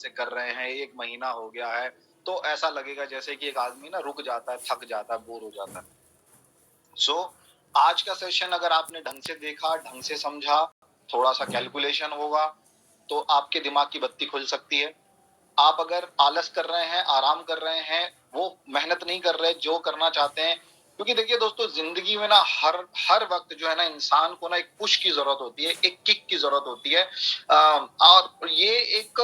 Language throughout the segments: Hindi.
से कर रहे हैं, 1 महीना हो गया है, तो ऐसा लगेगा जैसे कि एक आदमी ना रुक जाता है, थक जाता है, बोर हो जाता है। सो आज का सेशन अगर आपने ढंग से देखा, ढंग से समझा, थोड़ा-सा कैलकुलेशन होगा, तो आपके दिमाग की बत्ती खुल सकती है। आप अगर आलस कर रहे हैं, आराम कर रहे हैं, वो मेहनत नहीं कर रहे जो करना चाहते हैं, क्योंकि देखिए दोस्तों ज़िंदगी में ना हर हर वक़्त जो है ना इंसान को ना एक पुश की ज़रूरत होती है, एक किक की ज़रूरत होती है। और ये एक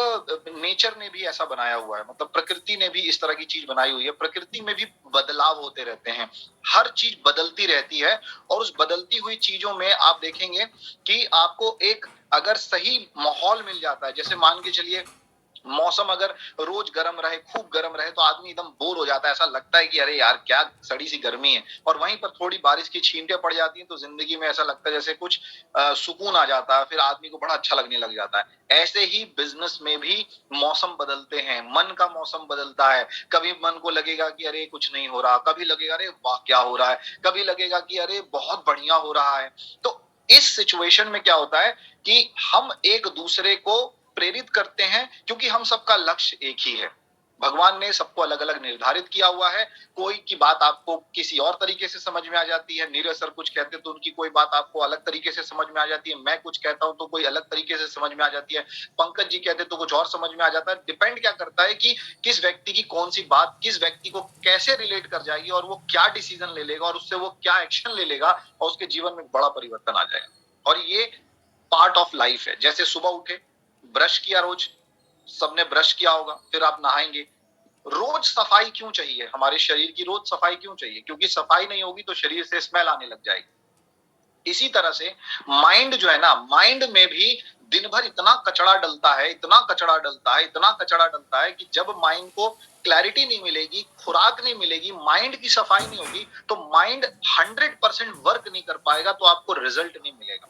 नेचर ने भी ऐसा बनाया हुआ है, मतलब प्रकृति ने भी इस तरह की चीज़ बनाई हुई है। प्रकृति में भी बदलाव होते रहते हैं, हर चीज़ बदलती रहती है और उस बदलती हुई चीज़ों में आप देखेंगे कि आपको एक अगर सही माहौल मिल जाता है, जैसे मान के चलिए मौसम अगर रोज गर्म रहे, खूब गर्म रहे तो आदमी एकदम बोर हो जाता है। ऐसा लगता है कि अरे यार क्या सड़ी सी गर्मी है, और वहीं पर थोड़ी बारिश की छींटे पड़ जाती हैं तो जिंदगी में ऐसा लगता है जैसे कुछ सुकून आ जाता है, फिर आदमी को बड़ा अच्छा लगने लग जाता है। ऐसे ही बिजनेस में भी मौसम बदलते हैं, मन का मौसम बदलता है। कभी मन को लगेगा कि अरे कुछ नहीं हो रहा, कभी लगेगा अरे वाह क्या हो रहा है, कभी लगेगा कि अरे बहुत बढ़िया हो रहा है। तो इस सिचुएशन में क्या होता है कि हम एक दूसरे को प्रेरित करते हैं, क्योंकि हम सबका लक्ष्य एक ही है। भगवान ने सबको अलग-अलग निर्धारित किया हुआ है। कोई की बात आपको किसी और तरीके से समझ में आ जाती है। नीरज सर कुछ कहते हैं तो उनकी कोई बात आपको अलग तरीके से समझ में आ जाती है। मैं कुछ कहता हूं तो कोई अलग तरीके से समझ में आ जाती है। पंकज जी कहते तो कुछ और समझ में आ जाता है। डिपेंड क्या करता है कि किस व्यक्ति की कौन सी बात किस व्यक्ति को कैसे रिलेट कर जाएगी और वो क्या डिसीजन ले लेगा और उससे वो क्या एक्शन ले लेगा और उसके जीवन में बड़ा परिवर्तन आ जाएगा। और ये पार्ट ऑफ लाइफ है। जैसे सुबह उठे, ब्रश किया, रोज सबने ब्रश किया होगा, फिर आप नहाएंगे। रोज सफाई क्यों चाहिए? हमारे शरीर की रोज सफाई क्यों चाहिए? क्योंकि सफाई नहीं होगी तो शरीर से स्मेल आने लग जाएगी। इसी तरह से माइंड जो है ना, माइंड में भी दिन भर इतना कचरा डलता है, इतना कचरा डलता है, इतना कचरा डलता है कि जब माइंड को क्लैरिटी नहीं मिलेगी, खुराक नहीं मिलेगी, माइंड की सफाई नहीं होगी, तो माइंड 100% वर्क नहीं कर पाएगा, तो आपको रिजल्ट नहीं मिलेगा।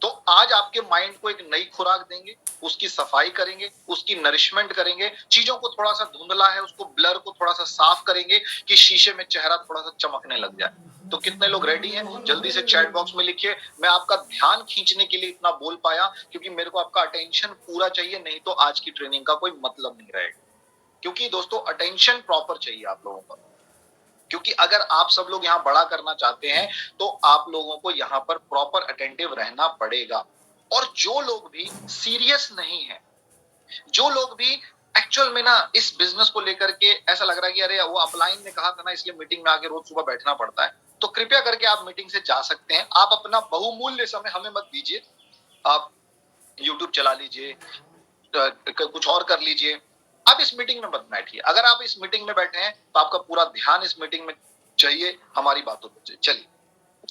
तो आज आपके माइंड को एक नई खुराक देंगे, उसकी सफाई करेंगे, उसकी नरिशमेंट करेंगे, चीजों को थोड़ा सा धुंधला है उसको ब्लर को थोड़ा सा साफ करेंगे कि शीशे में चेहरा थोड़ा सा चमकने लग जाए। तो कितने लोग रेडी हैं? जल्दी से चैट बॉक्स में लिखिए। मैं आपका ध्यान खींचने के लिए इतना बोल पाया क्योंकि मेरे को आपका अटेंशन पूरा चाहिए, नहीं तो आज की ट्रेनिंग का कोई मतलब नहीं रहेगा। क्योंकि दोस्तों अटेंशन प्रॉपर चाहिए आप लोगों को, क्योंकि अगर आप सब लोग यहाँ बड़ा करना चाहते हैं तो आप लोगों को यहाँ पर प्रॉपर अटेंटिव रहना पड़ेगा। और जो लोग भी सीरियस नहीं है, जो लोग भी एक्चुअल में ना इस बिजनेस को लेकर के ऐसा लग रहा है कि अरे वो अपलाइन ने कहा था ना इसलिए मीटिंग में आके रोज सुबह बैठना पड़ता है, तो कृपया करके आप मीटिंग से जा सकते हैं। आप अपना बहुमूल्य समय हमें मत दीजिए। आप यूट्यूब चला लीजिए, कुछ और कर लीजिए। आप इस मीटिंग में मत बैठिए। अगर आप इस मीटिंग में बैठे हैं तो आपका पूरा ध्यान इस मीटिंग में चाहिए, हमारी बातों पे। चलिए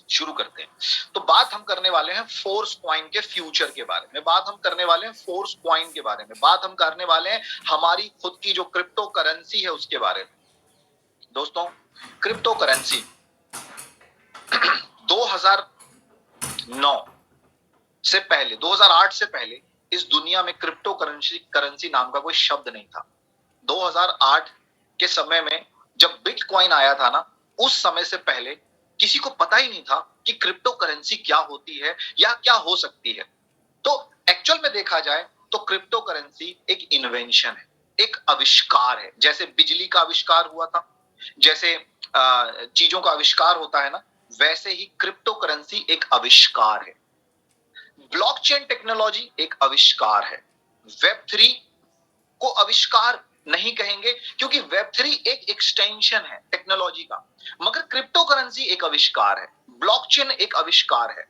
शुरू करते हैं। तो बात हम करने वाले हैं फोर्स कॉइन के फ्यूचर के बारे में, बात हम करने वाले हैं फोर्स कॉइन के बारे में, बात हम करने वाले हैं हमारी खुद की जो क्रिप्टो करेंसी है उसके बारे में। दोस्तों क्रिप्टो करेंसी 2009 से पहले, 2008 से पहले इस दुनिया में क्रिप्टो करेंसी नाम का कोई शब्द नहीं था। 2008 के समय में जब बिटकॉइन आया था ना, उस समय से पहले किसी को पता ही नहीं था कि क्रिप्टो करेंसी क्या होती है या क्या हो सकती है। तो एक्चुअल में देखा जाए तो क्रिप्टो करेंसी एक इन्वेंशन है, एक आविष्कार है। जैसे बिजली का आविष्कार हुआ था, जैसे चीजों का आविष्कार होता है ना, वैसे ही क्रिप्टो करेंसी एक आविष्कार है। ब्लॉकचेन टेक्नोलॉजी एक आविष्कार है। वेब थ्री को आविष्कार नहीं कहेंगे क्योंकि वेब थ्री एक एक्सटेंशन है टेक्नोलॉजी का, मगर क्रिप्टो करेंसी एक आविष्कार है, ब्लॉकचेन एक आविष्कार है,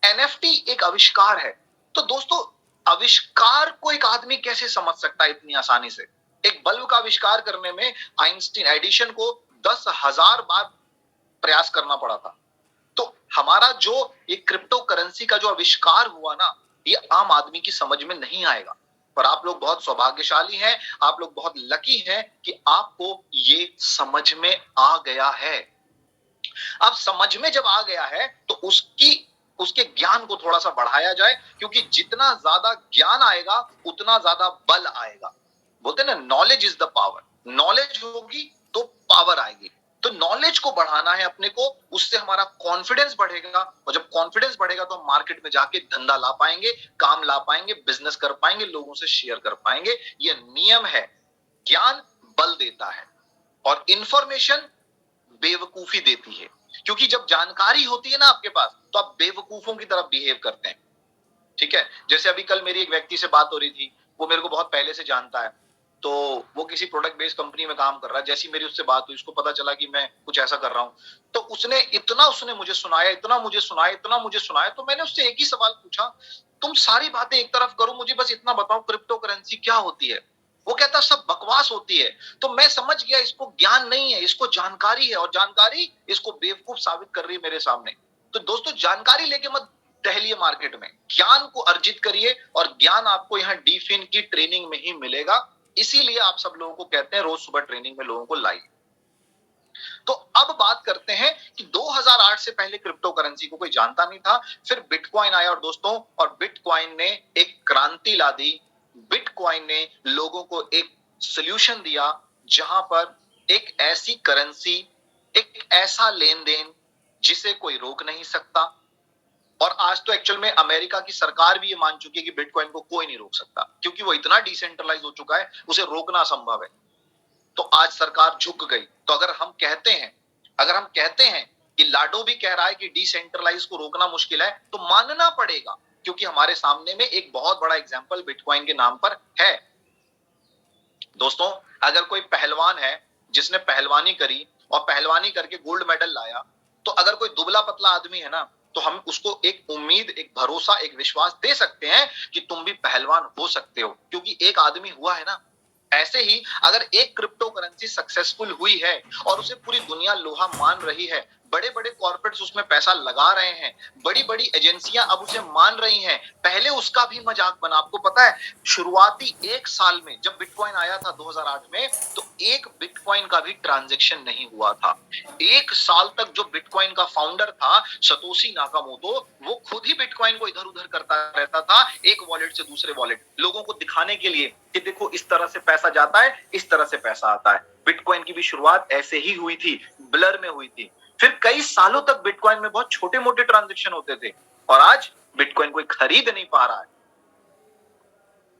एनएफटी एक आविष्कार है। तो दोस्तों आविष्कार को एक आदमी कैसे समझ सकता है इतनी आसानी से? एक बल्ब का आविष्कार करने में आइंस्टीन एडिशन को 10,000 बार प्रयास करना पड़ा था। तो हमारा जो ये क्रिप्टो करेंसी का जो आविष्कार हुआ ना, ये आम आदमी की समझ में नहीं आएगा। पर आप लोग बहुत सौभाग्यशाली हैं, आप लोग बहुत लकी हैं कि आपको ये समझ में आ गया है। अब समझ में जब आ गया है तो उसके ज्ञान को थोड़ा सा बढ़ाया जाए, क्योंकि जितना ज्यादा ज्ञान आएगा उतना ज्यादा बल आएगा। बोलते हैं ना, knowledge is the power. Knowledge होगी तो पावर आएगी। तो नॉलेज को बढ़ाना है अपने को, उससे हमारा कॉन्फिडेंस बढ़ेगा, और जब कॉन्फिडेंस बढ़ेगा तो हम मार्केट में जाके धंधा ला पाएंगे, काम ला पाएंगे, बिजनेस कर पाएंगे, लोगों से शेयर कर पाएंगे। ये नियम है। ज्ञान बल देता है और इंफॉर्मेशन बेवकूफी देती है। क्योंकि जब जानकारी होती है ना आपके पास, तो आप बेवकूफों की तरफ बिहेव करते हैं। ठीक है, जैसे अभी कल मेरी एक व्यक्ति से बात हो रही थी, वो मेरे को बहुत पहले से जानता है, तो वो किसी प्रोडक्ट बेस्ड कंपनी में काम कर रहा है। जैसी मेरी उससे बात हुई, उसको पता चला कि मैं कुछ ऐसा कर रहा हूं, तो उसने मुझे सुनाया, इतना मुझे सुनाया, तो मैंने उससे एक ही सवाल पूछा, तुम सारी बातें एक तरफ करो, मुझे बस इतना बताओ क्रिप्टो करेंसी क्या होती है। वो कहता सब बकवास होती है। तो मैं समझ गया इसको ज्ञान नहीं है, इसको जानकारी है, और जानकारी इसको बेवकूफ साबित कर रही है मेरे सामने। तो दोस्तों, जानकारी लेके मत टहलिए मार्केट में, ज्ञान को अर्जित करिए, और ज्ञान आपको यहाँ डीफिन की ट्रेनिंग में ही मिलेगा। इसीलिए आप सब लोगों को कहते हैं रोज सुबह ट्रेनिंग में लोगों को लाइए। तो अब बात करते हैं कि 2008 से पहले क्रिप्टो करेंसी को कोई जानता नहीं था, फिर बिटकॉइन आया, और दोस्तों, और बिटकॉइन ने एक क्रांति ला दी। बिटकॉइन ने लोगों को एक सोल्यूशन दिया, जहां पर एक ऐसी करेंसी, एक ऐसा लेन देन जिसे कोई रोक नहीं सकता। और आज तो एक्चुअल में अमेरिका की सरकार भी ये मान चुकी है कि बिटकॉइन को कोई नहीं रोक सकता, क्योंकि वो इतना डिसेंट्रलाइज हो चुका है, उसे रोकना असंभव है। तो आज सरकार झुक गई। तो अगर हम कहते हैं कि लाडो भी कह रहा है कि डिसेंट्रलाइज को रोकना मुश्किल है, तो मानना पड़ेगा, क्योंकि हमारे सामने में एक बहुत बड़ा एग्जांपल बिटकॉइन के नाम पर है। दोस्तों, अगर कोई पहलवान है जिसने पहलवानी करी और पहलवानी करके गोल्ड मेडल लाया, तो अगर कोई दुबला पतला आदमी है ना, तो हम उसको एक उम्मीद, एक भरोसा, एक विश्वास दे सकते हैं कि तुम भी पहलवान हो सकते हो, क्योंकि एक आदमी हुआ है ना। ऐसे ही अगर एक क्रिप्टो करेंसी सक्सेसफुल हुई है और उसे पूरी दुनिया लोहा मान रही है, बड़े बड़े कॉर्पोरेट्स उसमें पैसा लगा रहे हैं, बड़ी बड़ी एजेंसियां अब उसे मान रही हैं, पहले उसका भी मजाक बना। आपको पता है, शुरुआती एक साल में जब बिटकॉइन आया था 2008 में, तो एक बिटकॉइन का भी ट्रांजैक्शन नहीं हुआ था। एक साल तक जो बिटकॉइन का फाउंडर था सतोशी नाकामोटो, वो खुद ही बिटकॉइन को इधर उधर करता रहता था, एक वॉलेट से दूसरे वॉलेट, लोगों को दिखाने के लिए कि देखो इस तरह से पैसा जाता है, इस तरह से पैसा आता है। बिटकॉइन की भी शुरुआत ऐसे ही हुई थी, ब्लर में हुई थी। फिर कई सालों तक बिटकॉइन में बहुत छोटे मोटे ट्रांजैक्शन होते थे, और आज बिटकॉइन कोई खरीद नहीं पा रहा है।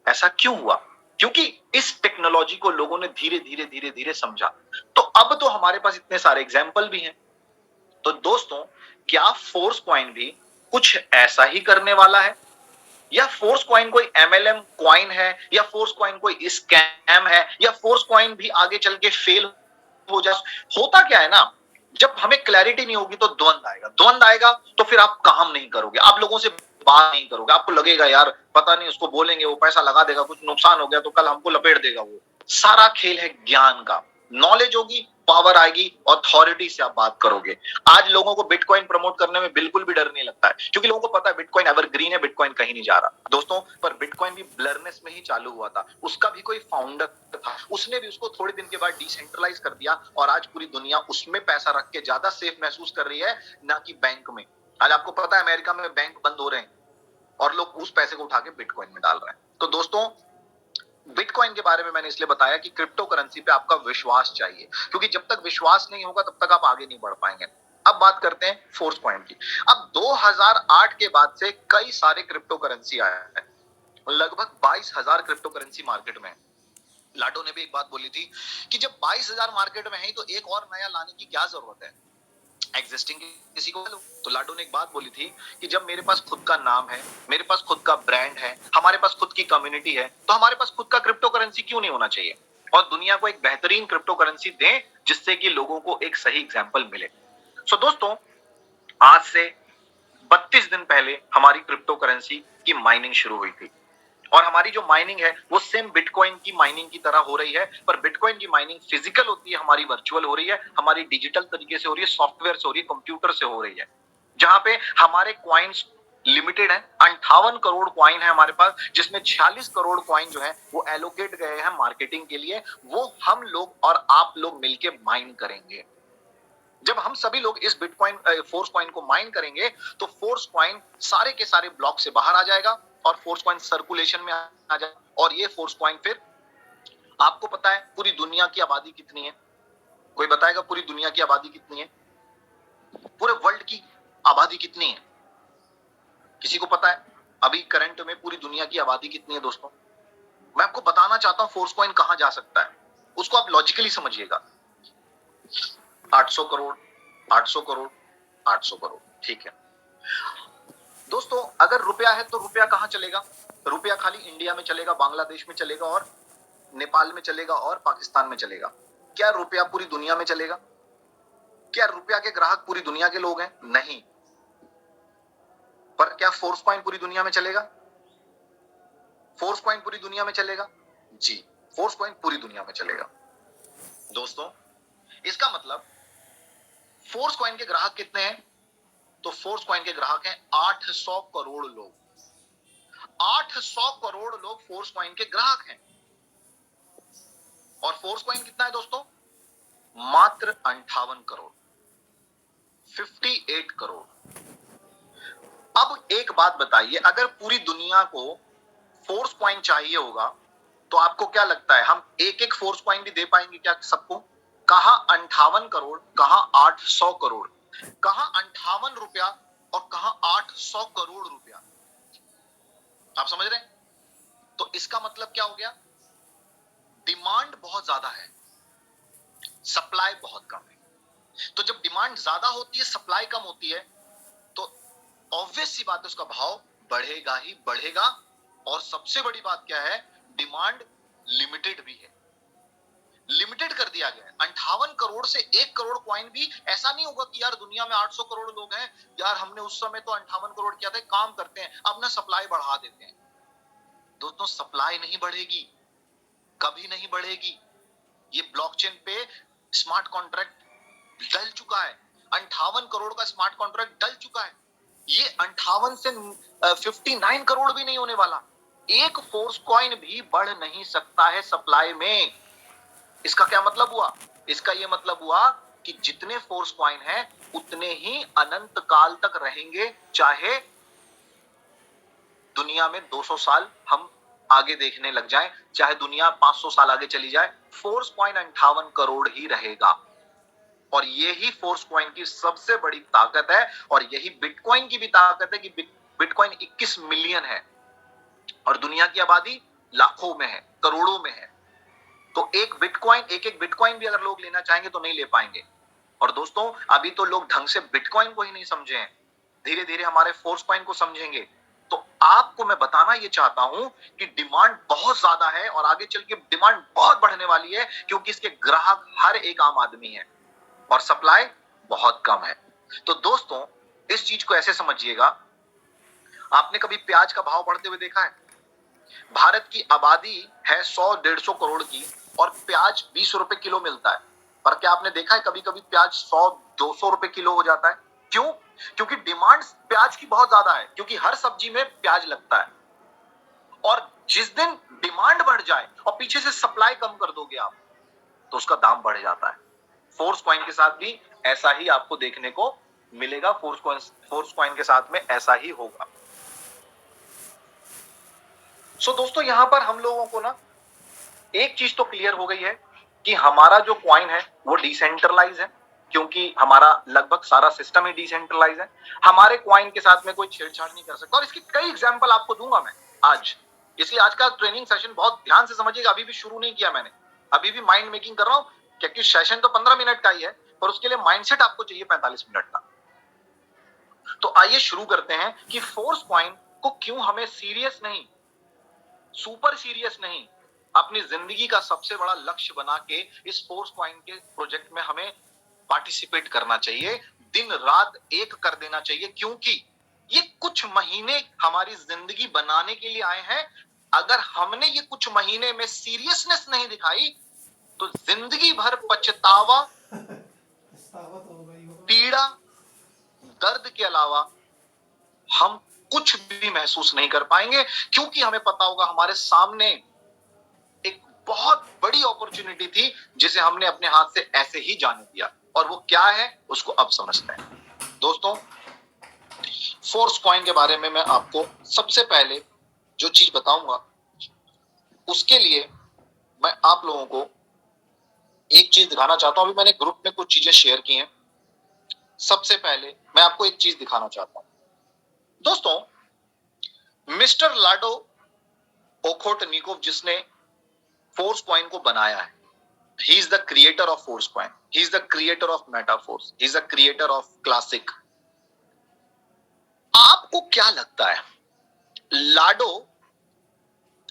ऐसा क्यों हुआ? क्योंकि इस टेक्नोलॉजी को लोगों ने धीरे धीरे धीरे धीरे समझा। तो अब तो हमारे पास इतने सारे एग्जाम्पल भी हैं। तो दोस्तों, क्या फोर्स कॉइन भी कुछ ऐसा ही करने वाला है, या फोर्स कॉइन कोई एमएलएम कॉइन है, या फोर्स कॉइन कोई स्कैम है, या फोर्स कॉइन भी आगे चल के फेल हो जाए? होता क्या है ना, जब हमें क्लैरिटी नहीं होगी तो द्वंद आएगा, तो फिर आप काम नहीं करोगे, आप लोगों से बात नहीं करोगे, आपको लगेगा यार पता नहीं उसको बोलेंगे वो पैसा लगा देगा, कुछ नुकसान हो गया तो कल हमको लपेट देगा। वो सारा खेल है ज्ञान का। नॉलेज होगी, पावर आएगी, अथॉरिटी से आप बात करोगे। आज लोगों को बिटकॉइन प्रमोट करने में बिल्कुल भी डर नहीं लगता है, क्योंकि लोगों को पता है बिटकॉइन एवरग्रीन है, बिटकॉइन कहीं नहीं जा रहा। दोस्तों, पर बिटकॉइन भी ब्लरनेस में ही चालू हुआ था, उसका भी कोई फाउंडर था, उसने भी उसको थोड़े दिन के बाद डिसेंट्रलाइज कर दिया, और आज पूरी दुनिया उसमें पैसा रख के ज्यादा सेफ महसूस कर रही है, ना कि बैंक में। आज आपको पता है अमेरिका में बैंक बंद हो रहे हैं, और लोग उस पैसे को उठा के बिटकॉइन में डाल रहे हैं। तो दोस्तों, बिटकॉइन के बारे में मैंने इसलिए बताया कि क्रिप्टो करेंसी पे आपका विश्वास चाहिए, क्योंकि जब तक विश्वास नहीं होगा तब तक आप आगे नहीं बढ़ पाएंगे। अब बात करते हैं फोर्स कॉइन की। अब 2008 के बाद से कई सारे क्रिप्टो करेंसी आया है, लगभग 22,000 क्रिप्टो करेंसी मार्केट में है। लाडो ने भी एक बात बोली थी कि जब 22,000 मार्केट में है तो एक और नया लाने की क्या जरूरत है, एग्जिस्टिंग किसी को लो। तो लाडो ने एक बात बोली थी कि जब मेरे पास खुद का नाम है, मेरे पास खुद का ब्रांड है, हमारे पास खुद की कम्युनिटी है, तो हमारे पास खुद का क्रिप्टो करेंसी क्यों नहीं होना चाहिए, और दुनिया को एक बेहतरीन क्रिप्टो करेंसी दें जिससे कि लोगों को एक सही एग्जांपल मिले। सो दोस्तों, आज से 32 दिन पहले हमारी क्रिप्टो करेंसी की माइनिंग शुरू हुई थी, और हमारी जो माइनिंग है वो सेम बिटकॉइन की माइनिंग की तरह हो रही है, पर बिटकॉइन की माइनिंग फिजिकल होती है, हमारी वर्चुअल हो रही है, हमारी डिजिटल तरीके से हो रही है, सॉफ्टवेयर से हो रही है, कंप्यूटर से हो रही है, जहां पे हमारे कॉइन्स लिमिटेड है। 58 करोड़ कॉइन है हमारे पास, जिसमें 46 करोड़ कॉइन जो है वो एलोकेट गए हैं मार्केटिंग के लिए, वो हम लोग और आप लोग मिलके माइन करेंगे। जब हम सभी लोग इस बिटकॉइन फोर्स कॉइन को माइन करेंगे, तो फोर्स कॉइन सारे के सारे ब्लॉक से बाहर आ जाएगा, और फोर्स कॉइन सर्कुलेशन में आ जाएगा। और ये फोर्स कॉइन फिर, आपको पता है पूरी दुनिया की आबादी कितनी है? कोई बताएगा पूरी दुनिया की आबादी कितनी है? पूरे वर्ल्ड की आबादी कितनी है? किसी को पता है अभी करंट में पूरी दुनिया की आबादी कितनी है दोस्तों? मैं आपको बताना चाहता हूं फोर्स कॉइन कहां जा सकता है, उसको आप लॉजिकली समझिएगा। 800 करोड़, 800 करोड़, 800 करोड़, ठीक है दोस्तों। अगर रुपया है तो रुपया कहां चलेगा? रुपया खाली इंडिया में चलेगा, बांग्लादेश में चलेगा और नेपाल में चलेगा और पाकिस्तान में चलेगा। क्या रुपया पूरी दुनिया में चलेगा? क्या रुपया के ग्राहक पूरी दुनिया के लोग हैं? नहीं। पर क्या फोर्स कॉइन पूरी दुनिया में चलेगा? फोर्स कॉइन पूरी दुनिया में चलेगा जी, फोर्स कॉइन पूरी दुनिया में चलेगा दोस्तों। इसका मतलब फोर्स कॉइन के ग्राहक कितने हैं? तो फोर्स कॉइन के ग्राहक हैं 800 करोड़ लोग। 800 करोड़ लोग फोर्स कॉइन के ग्राहक हैं। और फोर्स कॉइन कितना है दोस्तों? मात्र 58 करोड़, 58 करोड़। अब एक बात बताइए, अगर पूरी दुनिया को फोर्स कॉइन चाहिए होगा तो आपको क्या लगता है हम एक एक फोर्स कॉइन भी दे पाएंगे क्या सबको? कहां 58 करोड़, कहां 800 करोड़, कहां 58 रुपया और कहां 800 करोड़ रुपया। आप समझ रहे हैं? तो इसका मतलब क्या हो गया? डिमांड बहुत ज्यादा है, सप्लाई बहुत कम है। तो जब डिमांड ज्यादा होती है, सप्लाई कम होती है, तो ऑब्वियस सी बात है उसका भाव बढ़ेगा ही बढ़ेगा। और सबसे बड़ी बात क्या है? डिमांड लिमिटेड भी है, लिमिटेड कर दिया गया है। 58 करोड़ से 1 करोड़ कॉइन भी ऐसा नहीं होगा कि यार दुनिया में 800 करोड़ लोग हैं, यार हमने उस समय तो 58 करोड़ किया था, काम करते हैं अब ना सप्लाई बढ़ा देते हैं। दोस्तों सप्लाई नहीं बढ़ेगी, कभी नहीं बढ़ेगी। ये ब्लॉकचेन पे स्मार्ट कॉन्ट्रैक्ट डल चुका है, 58 करोड़ का स्मार्ट कॉन्ट्रैक्ट डल चुका है। ये 58 से 59 करोड़ भी नहीं होने वाला। एक फोर्स कॉइन भी बढ़ नहीं सकता है सप्लाई में। इसका क्या मतलब हुआ? इसका ये मतलब हुआ कि जितने फोर्स कॉइन हैं उतने ही अनंत काल तक रहेंगे, चाहे दुनिया में 200 साल हम आगे देखने लग जाएं, चाहे दुनिया 500 साल आगे चली जाए, फोर्स कॉइन 58 करोड़ ही रहेगा। और यही फोर्स कॉइन की सबसे बड़ी ताकत है, और यही बिटकॉइन की भी ताकत है कि बिटकॉइन 21 मिलियन है और दुनिया की आबादी लाखों में है, करोड़ों में है। तो एक बिटकॉइन भी अगर लोग लेना चाहेंगे तो नहीं ले पाएंगे। और दोस्तों अभी तो लोग ढंग से बिटकॉइन को ही नहीं समझे हैं, धीरे धीरे हमारे फोर्स कॉइन को समझेंगे। तो आपको मैं बताना ये चाहता हूं कि डिमांड बहुत ज्यादा है और आगे चल के डिमांड बहुत बढ़ने वाली है, क्योंकि इसके ग्राहक हर एक आम आदमी है और सप्लाई बहुत कम है। तो दोस्तों इस चीज को ऐसे समझिएगा, आपने कभी प्याज का भाव बढ़ते हुए देखा है? भारत की आबादी है 100-150 करोड़ की और प्याज 20 रुपए किलो मिलता है। पर क्या आपने देखा है कभी कभी प्याज 100-200 रुपए किलो हो जाता है? क्यों? क्योंकि डिमांड प्याज की बहुत ज्यादा है, क्योंकि हर सब्जी में प्याज लगता है। और जिस दिन डिमांड बढ़ जाए और पीछे से सप्लाई कम कर दोगे आप, तो उसका दाम बढ़ जाता है। फोर्स कॉइन के साथ भी ऐसा ही आपको देखने को मिलेगा, फोर्स कॉइन के साथ में ऐसा ही होगा। सो दोस्तों यहां पर हम लोगों को ना एक चीज तो क्लियर हो गई है कि हमारा जो कॉइन है वो डिसेंट्रलाइज है, क्योंकि हमारा लगभग सारा सिस्टम ही डिसेंट्रलाइज है। हमारे कॉइन के साथ में कोई छेड़छाड़ नहीं कर सकता। और इसकी कई एग्जांपल आपको दूंगा मैं आज, इसलिए आज का ट्रेनिंग सेशन बहुत ध्यान से समझिएगा। अभी भी शुरू नहीं किया मैंने, अभी भी माइंड मेकिंग कर रहा हूं, क्योंकि सेशन तो 15 मिनट का ही है, पर उसके लिए माइंडसेट आपको चाहिए 45 मिनट का। तो आइए शुरू करते हैं कि फोर्स कॉइन को क्यों हमें सीरियस नहीं, सुपर सीरियस नहीं, अपनी जिंदगी का सबसे बड़ा लक्ष्य बना के इस फोर्स कॉइन के प्रोजेक्ट में हमें पार्टिसिपेट करना चाहिए, दिन रात एक कर देना चाहिए। क्योंकि ये कुछ महीने हमारी जिंदगी बनाने के लिए आए हैं। अगर हमने ये कुछ महीने में सीरियसनेस नहीं दिखाई तो जिंदगी भर पछतावा, पीड़ा, दर्द के अलावा हम कुछ भी महसूस नहीं कर पाएंगे, क्योंकि हमें पता होगा हमारे सामने एक बहुत बड़ी अपॉर्चुनिटी थी जिसे हमने अपने हाथ से ऐसे ही जाने दिया। और वो क्या है उसको अब समझते हैं। दोस्तों फोर्स कॉइन के बारे में मैं आपको सबसे पहले जो चीज बताऊंगा उसके लिए मैं आप लोगों को एक चीज दिखाना चाहता हूं। अभी मैंने ग्रुप में कुछ चीजें शेयर की हैं। सबसे पहले मैं आपको एक चीज दिखाना चाहता हूं दोस्तों। मिस्टर लाडो ओखोटनिकोव जिसने फोर्स कॉइन को बनाया है, he is the creator of force coin, he is the creator of Metaforce, he is the creator of classic. आपको क्या लगता है लाडो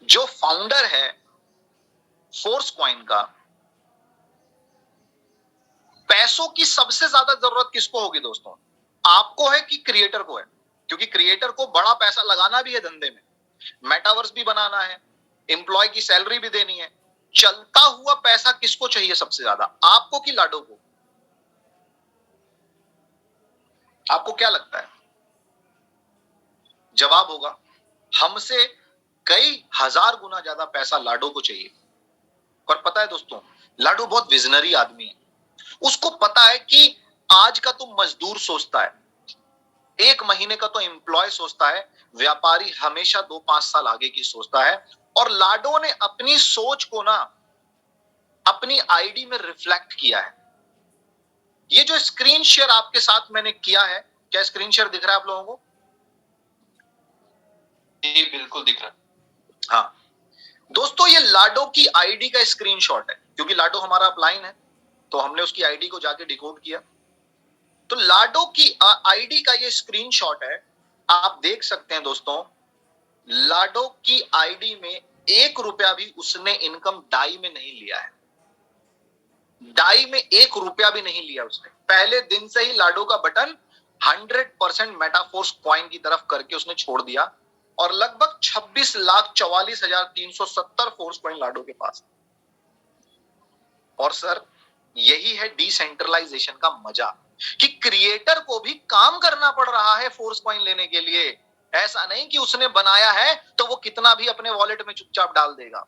जो फाउंडर है फोर्स कॉइन का, पैसों की सबसे ज्यादा जरूरत किसको होगी दोस्तों? आपको है कि क्रिएटर को है? क्योंकि क्रिएटर को बड़ा पैसा लगाना भी है धंधे में, मेटावर्स भी बनाना है, एम्प्लॉय की सैलरी भी देनी है। चलता हुआ पैसा किसको चाहिए सबसे ज्यादा, आपको कि लाडो को? आपको क्या लगता है? जवाब होगा हमसे कई हजार गुना ज्यादा पैसा लाडो को चाहिए। पर पता है दोस्तों, लाडो बहुत विजनरी आदमी है। उसको पता है कि आज का तो मजदूर सोचता है, एक महीने का तो एम्प्लॉय सोचता है, व्यापारी हमेशा 2-5 साल आगे की सोचता है। और लाडो ने अपनी सोच को ना अपनी आईडी में रिफ्लेक्ट किया है। ये जो स्क्रीन शेयर आपके साथ मैंने किया है, क्या स्क्रीन शेयर दिख रहा है आप लोगों को? जी बिल्कुल दिख रहा है। हाँ दोस्तों, ये लाडो की आईडी का स्क्रीनशॉट है, क्योंकि लाडो हमारा अपलाइन है तो हमने उसकी आईडी को जाके डिकोड किया। तो लाडो की आईडी का ये स्क्रीनशॉट है, आप देख सकते हैं दोस्तों। लाडो की आईडी में 1 रुपया भी उसने इनकम डाई में नहीं लिया है। डाई में 1 रुपया भी नहीं लिया उसने। पहले दिन से ही लाडो का बटन 100% मेटाफोर्स कॉइन की तरफ करके उसने छोड़ दिया और लगभग 26,44,370 फोर्स कॉइन लाडो के पास। और सर यही है डिसेंट्रलाइजेशन का मजा, कि क्रिएटर को भी काम करना पड़ रहा है फोर्स कॉइन लेने के लिए। ऐसा नहीं कि उसने बनाया है तो वो कितना भी अपने वॉलेट में चुपचाप डाल देगा।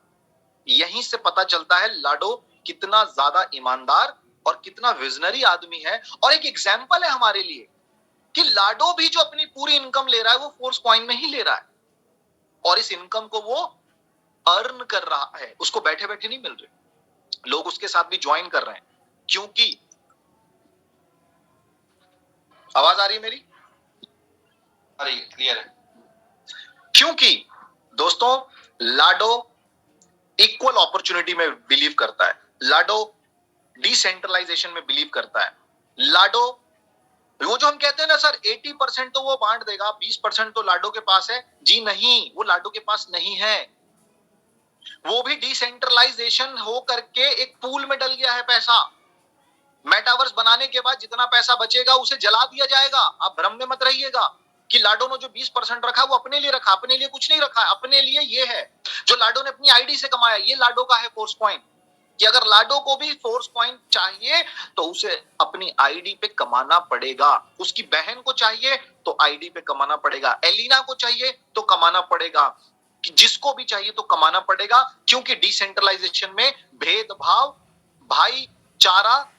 यहीं से पता चलता है लाडो कितना ज्यादा ईमानदार और कितना विजनरी आदमी है। और एक एग्जाम्पल है हमारे लिए कि लाडो भी जो अपनी पूरी इनकम ले रहा है वो फोर्स कॉइन में ही ले रहा है, और इस इनकम को वो अर्न कर रहा है, उसको बैठे बैठे नहीं मिल रहे। लोग उसके साथ भी ज्वाइन कर रहे हैं। क्योंकि आवाज आ रही है मेरी? आ रही है, क्लियर है। क्योंकि दोस्तों लाडो इक्वल अपॉर्चुनिटी में बिलीव करता है, लाडो डिसेंट्रलाइजेशन में बिलीव करता है। लाडो वो जो हम कहते हैं ना सर 80% तो वो बांट देगा, 20% तो लाडो के पास है। जी नहीं, वो लाडो के पास नहीं है। वो भी डिसेंट्रलाइजेशन हो करके एक पूल में डल गया है पैसा। मेटावर्स बनाने के बाद जितना पैसा बचेगा उसे जला दिया जाएगा। आप भ्रम में मत रहिएगा कि लाडो ने जो 20% रखा वो अपने लिए रखा, अपने लिए कुछ नहीं रखा है। अपने लिए ये है जो लाडो ने अपनी आईडी से कमाया, ये लाडो का है फोर्स कॉइन। कि अगर लाडो को भी फोर्स कॉइन चाहिए तो उसे अपनी आईडी पे कमाना पड़ेगा। उसकी बहन को चाहिए तो आईडी पे कमाना पड़ेगा, एलिना को चाहिए तो कमाना पड़ेगा, जिसको भी चाहिए तो कमाना पड़ेगा। क्योंकि डिसेंट्रलाइजेशन में भेदभाव, भाईचारा,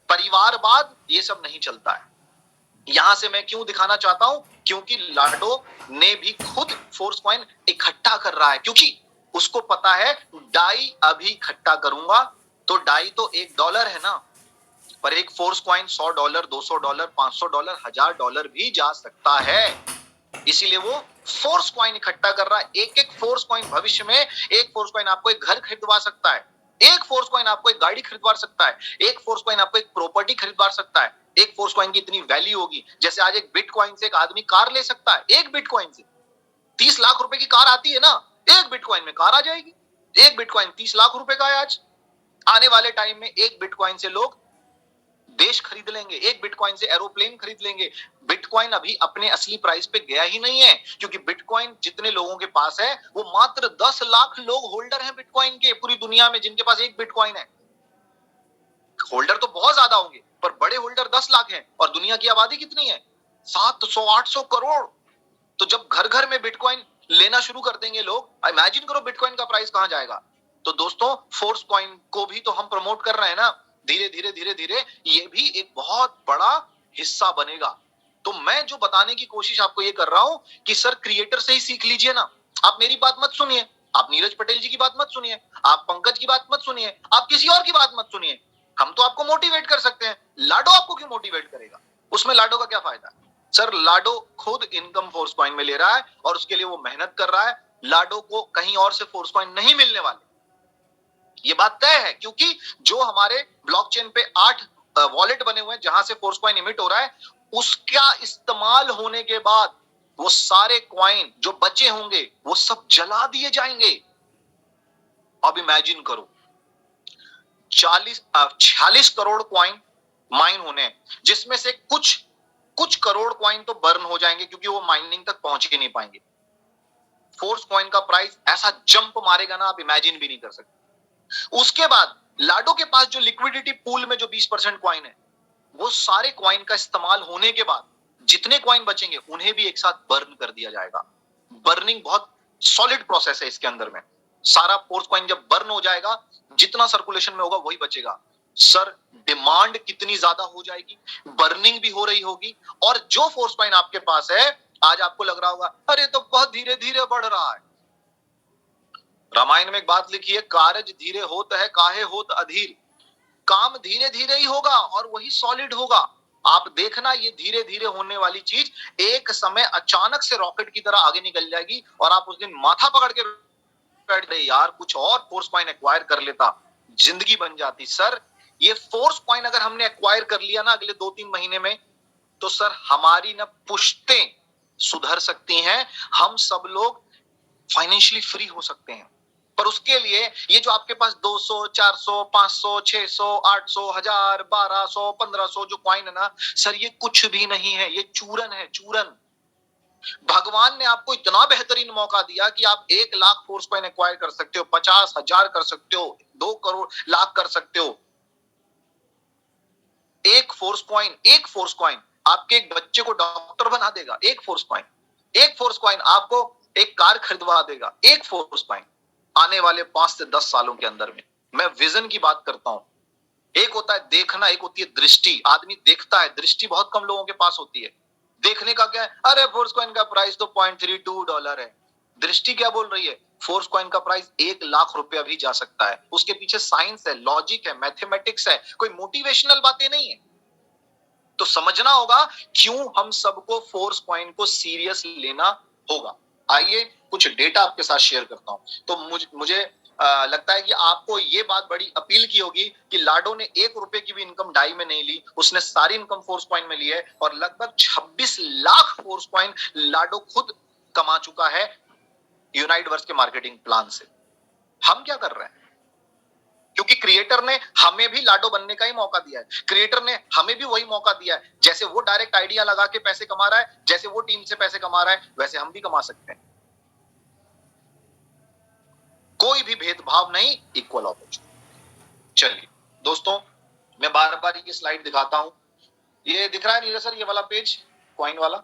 परिवारवाद ये सब नहीं चलता है। यहां से मैं क्यों दिखाना चाहता हूं, क्योंकि लाडो ने भी खुद फोर्स कॉइन इकट्ठा कर रहा है। क्योंकि उसको पता है डाई अभी इकट्ठा करूंगा तो डाई तो $1 है ना, पर एक फोर्स कॉइन $100, $200, $500, $1000 भी जा सकता है। इसीलिए वो फोर्स कॉइन इकट्ठा कर रहा है। एक एक फोर्स कॉइन भविष्य में, एक फोर्स कॉइन आपको एक घर खरीदवा सकता है, एक फोर्स कॉइन आपको एक गाड़ी खरीदवा सकता है, एक फोर्स कॉइन आपको एक प्रॉपर्टी खरीदवा सकता है। एक फोर्स कॉइन की इतनी वैल्यू होगी जैसे आज एक बिटकॉइन से एक आदमी कार ले सकता है। एक बिटकॉइन से 30 लाख रुपए की कार आती है ना, एक बिटकॉइन में कार आ जाएगी। एक बिटकॉइन 30 लाख रुपए का है आज। आने वाले टाइम में एक बिटकॉइन से लोग देश खरीद लेंगे, एक बिटकॉइन से एरोप्लेन खरीद लेंगे। बिटकॉइन अभी अपने असली प्राइस पे गया ही नहीं है, क्योंकि बिटकॉइन जितने लोगों के पास है वो मात्र 10 लाख लोग होल्डर हैं बिटकॉइन के पूरी दुनिया में, जिनके पास एक बिटकॉइन है। होल्डर तो बहुत ज्यादा होंगे पर बड़े होल्डर 10 लाख हैं। और दुनिया की आबादी कितनी है? 700-800 करोड़। तो जब घर घर में बिटकॉइन लेना शुरू कर देंगे लोग, इमेजिन करो बिटकॉइन का प्राइस कहां जाएगा। तो दोस्तों फोर्स कॉइन को भी तो हम प्रमोट कर रहे हैं ना, धीरे धीरे धीरे धीरे ये भी एक बहुत बड़ा हिस्सा बनेगा। तो मैं जो बताने की कोशिश आपको ये कर रहा हूं कि सर क्रिएटर से ही सीख लीजिए ना। आप मेरी बात मत सुनिए, आप नीरज पटेल जी की बात मत सुनिए, आप पंकज की बात मत सुनिए, आप किसी और की बात मत सुनिए। हम तो आपको मोटिवेट कर सकते हैं, लाडो आपको क्यों मोटिवेट करेगा? उसमें लाडो का क्या फायदा? सर लाडो खुद इनकम फोर्स कॉइन में ले रहा है और उसके लिए वो मेहनत कर रहा है। लाडो को कहीं और से फोर्स कॉइन नहीं मिलने वाले, ये बात तय है, क्योंकि जो हमारे ब्लॉकचेन पे 8 वॉलेट बने हुए हैं जहां से फोर्स कॉइन इमिट हो रहा है, उसका इस्तेमाल होने के बाद वो सारे कॉइन जो बचे होंगे वो सब जला दिए जाएंगे। अब इमेजिन करो, 46 करोड़ कॉइन माइन होने हैं, जिसमें से कुछ करोड़ कॉइन तो बर्न हो जाएंगे क्योंकि वो माइनिंग तक पहुंच ही नहीं पाएंगे। फोर्स कॉइन का प्राइस ऐसा जंप मारेगा ना, आप इमेजिन भी नहीं कर सकते। उसके बाद लाडो के पास जो लिक्विडिटी पूल में जो 20% कॉइन है, वो सारे कॉइन का इस्तेमाल होने के बाद जितने कॉइन बचेंगे उन्हें भी एक साथ बर्न कर दिया जाएगा। बर्निंग बहुत सॉलिड प्रोसेस है इसके अंदर में। सारा फोर्स कॉइन जब बर्न हो जाएगा, जितना सर्कुलेशन में होगा वही बचेगा। सर डिमांड कितनी ज्यादा हो जाएगी, बर्निंग भी हो रही होगी, और जो फोर्स कॉइन आपके पास है आज आपको लग रहा होगा अरे तो बहुत धीरे धीरे बढ़ रहा है। रामायण में एक बात लिखी है, कारज धीरे होत है काहे होत अधीर। काम धीरे धीरे ही होगा और वही सॉलिड होगा। आप देखना, ये धीरे धीरे होने वाली चीज एक समय अचानक से रॉकेट की तरह आगे निकल जाएगी और आप उस दिन माथा पकड़ के बैठ गए, यार कुछ और फोर्स कॉइन एक्वायर कर लेता, जिंदगी बन जाती। सर ये फोर्स कॉइन अगर हमने एक्वायर कर लिया ना अगले 2-3 महीने में, तो सर हमारी ना पुश्तें सुधर सकती हैं, हम सब लोग फाइनेंशियली फ्री हो सकते हैं। पर उसके लिए ये जो आपके पास 200, 400, 500, 600, 800, 1000, 1200, 1500 जो कॉइन है ना, सर ये कुछ भी नहीं है, ये चूरन है, चूरन। भगवान ने आपको इतना बेहतरीन मौका दिया कि आप 1 लाख फोर्स कॉइन एक्वायर कर सकते हो, 50,000 कर सकते हो, 2 करोड़ लाख कर सकते हो। एक फोर्स कॉइन आपके एक बच्चे को डॉक्टर बना देगा। एक फोर्स कॉइन आपको एक कार खरीदवा देगा। एक फोर्स कॉइन आने वाले 5 से 10 सालों के अंदर में। मैं विजन की बात करता हूं। एक होता है देखना, एक होती है दृष्टि। आदमी देखता है, दृष्टि बहुत कम लोगों के पास होती है। देखने का क्या है, अरे फोर्स कॉइन का प्राइस तो $0.32 है। दृष्टि क्या बोल रही है, फोर्स कॉइन का प्राइस 1 लाख रुपया भी जा सकता है। उसके पीछे साइंस है, लॉजिक है, मैथमेटिक्स है, कोई मोटिवेशनल बातें नहीं है। तो समझना होगा क्यों हम सबको फोर्स कॉइन को सीरियस लेना होगा। आइए कुछ डेटा आपके साथ शेयर करता हूं। तो मुझे लगता है कि आपको ये बात बड़ी अपील की होगी कि लाडो ने 1 रुपए की भी इनकम डाई में नहीं ली, उसने सारी इनकम फोर्स कॉइन में ली है और लगभग 26 लाख फोर्स कॉइन लाडो खुद कमा चुका है यूनाइटवर्स के मार्केटिंग प्लान से। हम क्या कर रहे हैं, क्योंकि क्रिएटर ने हमें भी लाडो बनने का ही मौका दिया है। क्रिएटर ने हमें भी वही मौका दिया है। जैसे वो डायरेक्ट आइडिया लगा के पैसे कमा रहा है, जैसे वो टीम से पैसे कमा रहा है, वैसे हम भी कमा सकते हैं। कोई भी भेदभाव नहीं, इक्वल अपॉर्चुनिटी। चलिए दोस्तों, मैं बार बार ये स्लाइड दिखाता हूं। ये दिख रहा है नीरज सर, ये वाला पेज कॉइन वाला?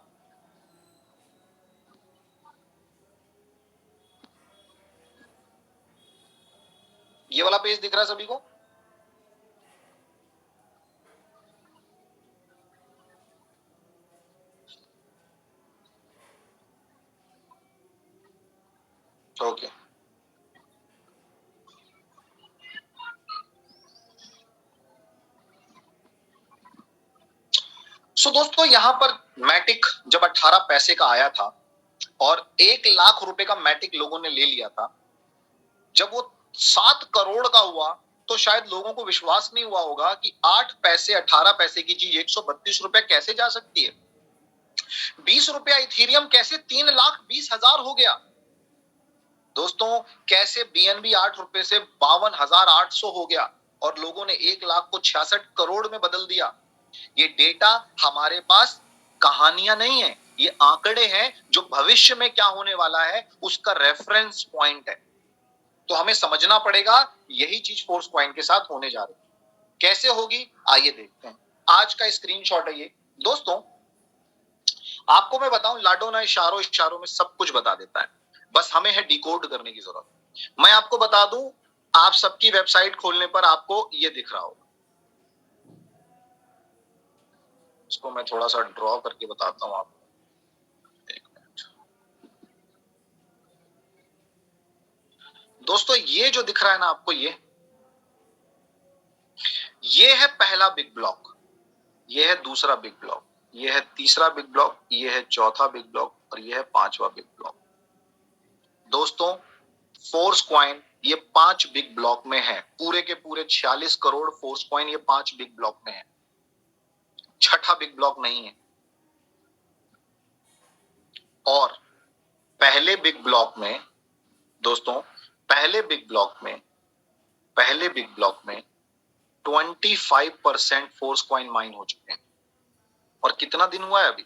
ये वाला पेज दिख रहा है सभी को? ओके। सो दोस्तों, यहां पर मैटिक जब 18 पैसे का आया था और 1 लाख रुपए का मैटिक लोगों ने ले लिया था, जब वो 7 करोड़ का हुआ तो शायद लोगों को विश्वास नहीं हुआ होगा कि 8 पैसे 18 पैसे की चीज 132 रुपए कैसे जा सकती है। 20 रुपया इथीरियम कैसे 3,20,000 हो गया। दोस्तों कैसे बीएनबी 8 रुपए से 52,800 हो गया और लोगों ने 1 लाख को 66 करोड़ में बदल दिया। ये डेटा हमारे पास कहानियां नहीं है, ये आंकड़े हैं जो भविष्य में क्या होने वाला है उसका रेफरेंस पॉइंट है। तो हमें समझना पड़ेगा यही चीज फोर्स कॉइन के साथ होने जा रही है। कैसे होगी आइए देखते हैं। आज का स्क्रीनशॉट है ये। दोस्तों आपको मैं बताऊं, लाडो ना इशारों इशारों में सब कुछ बता देता है, बस हमें है डिकोड करने की जरूरत। मैं आपको बता दूं, आप सबकी वेबसाइट खोलने पर आपको ये दिख रहा होगा। इसको मैं थोड़ा सा ड्रॉ करके बताता हूं आपको। दोस्तों ये जो दिख रहा है ना आपको, ये है पहला बिग ब्लॉक, ये है दूसरा बिग ब्लॉक, ये है तीसरा बिग ब्लॉक, ये है चौथा बिग ब्लॉक और ये है पांचवा बिग ब्लॉक। दोस्तों फोर्स कॉइन ये 5 बिग ब्लॉक में है, पूरे के पूरे 46 करोड़ फोर्स कॉइन ये 5 बिग ब्लॉक में है, छठा बिग ब्लॉक नहीं है। और पहले बिग ब्लॉक में दोस्तों, पहले बिग ब्लॉक में 25% फोर्स कॉइन माइन हो चुके हैं। और कितना दिन हुआ है अभी?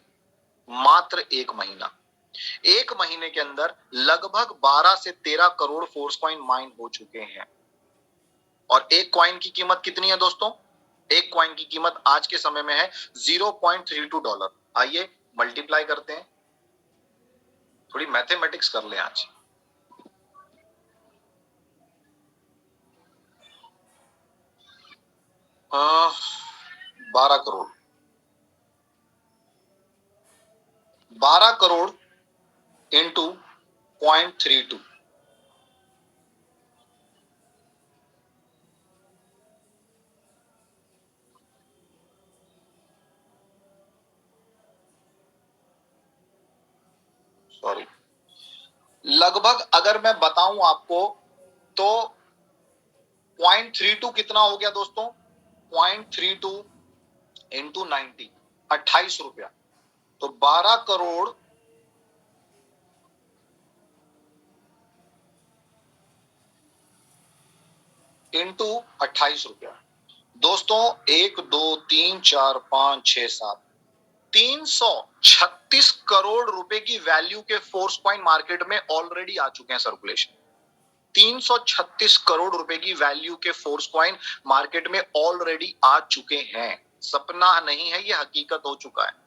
मात्र 1 महीना। 1 महीने के अंदर लगभग 12 से 13 करोड़ फोर्स कॉइन माइन हो चुके हैं। और एक कॉइन की कीमत कितनी है दोस्तों? एक कॉइन की कीमत आज के समय में है $0.32। आइए मल्टीप्लाई करते हैं, थोड़ी मैथमेटिक्स कर ले आज। आ, 12 करोड़ 12 करोड़ इंटू 0.32, सॉरी, लगभग अगर मैं बताऊं आपको तो 0.32 कितना हो गया दोस्तों? 0.32 इंटू 90, 28 रुपया। तो 12 करोड़ इंटू 28 रुपया। दोस्तों 1 2 3 4 5 6 7 336 करोड़ रुपए की वैल्यू के फोर्स कॉइन मार्केट में ऑलरेडी आ चुके हैं सर्कुलेशन। 336 करोड़ रुपए की वैल्यू के फोर्स कॉइन मार्केट में ऑलरेडी आ चुके हैं। सपना नहीं है, ये हकीकत हो चुका है।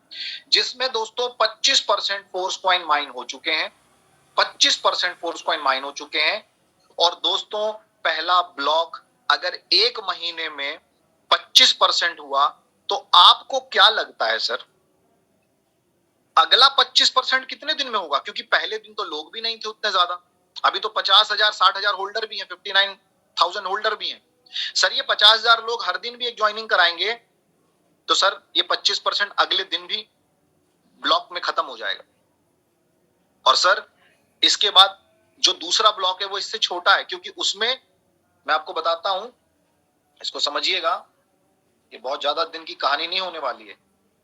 जिसमें दोस्तों 25% फोर्स कॉइन माइन हो चुके हैं, 25% फोर्स कॉइन माइन हो चुके हैं। और दोस्तों पहला ब्लॉक अगर 1 महीने में 25% हुआ तो आपको क्या लगता है सर, अगला 25% कितने दिन में होगा? क्योंकि पहले दिन तो लोग भी नहीं थे उतने ज्यादा, अभी तो 50,000 60,000 होल्डर भी हैं, 59,000 होल्डर भी हैं। सर ये 50,000 लोग हर दिन भी एक ज्वाइनिंग कराएंगे तो सर ये 25% अगले दिन भी ब्लॉक में खत्म हो जाएगा। और सर इसके बाद जो दूसरा ब्लॉक है वो इससे छोटा है, क्योंकि उसमें मैं आपको बताता हूं, इसको समझिएगा, ये बहुत ज्यादा दिन की कहानी नहीं होने वाली है।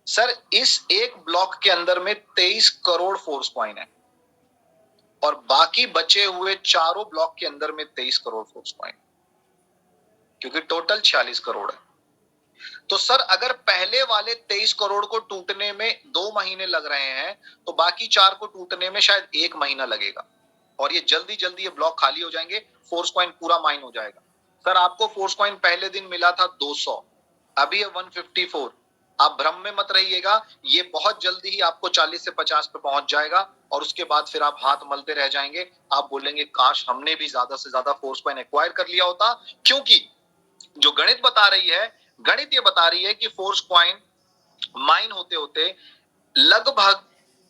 सर इस एक ब्लॉक के अंदर में 23 करोड़ फोर्स कॉइन है और बाकी बचे हुए चारों ब्लॉक के अंदर में 23 करोड़ फोर्स कॉइन, क्योंकि टोटल 46 करोड़ है। तो सर अगर पहले वाले 23 करोड़ को टूटने में 2 महीने लग रहे हैं तो बाकी 4 को टूटने में शायद 1 महीना लगेगा और ये जल्दी जल्दी ये ब्लॉक खाली हो जाएंगे, फोर्स कॉइन पूरा माइन हो जाएगा। सर आपको फोर्स कॉइन पहले दिन मिला था 200, अभी है 154। आप भ्रम में मत रहिएगा, ये बहुत जल्दी ही आपको 40 से 50 पे पहुंच जाएगा और उसके बाद फिर आप हाथ मलते रह जाएंगे। आप बोलेंगे काश हमने भी ज्यादा से ज्यादा फोर्स कॉइन एक्वायर कर लिया होता, क्योंकि जो गणित बता रही है, गणित ये बता रही है कि फोर्स कॉइन माइन होते होते लगभग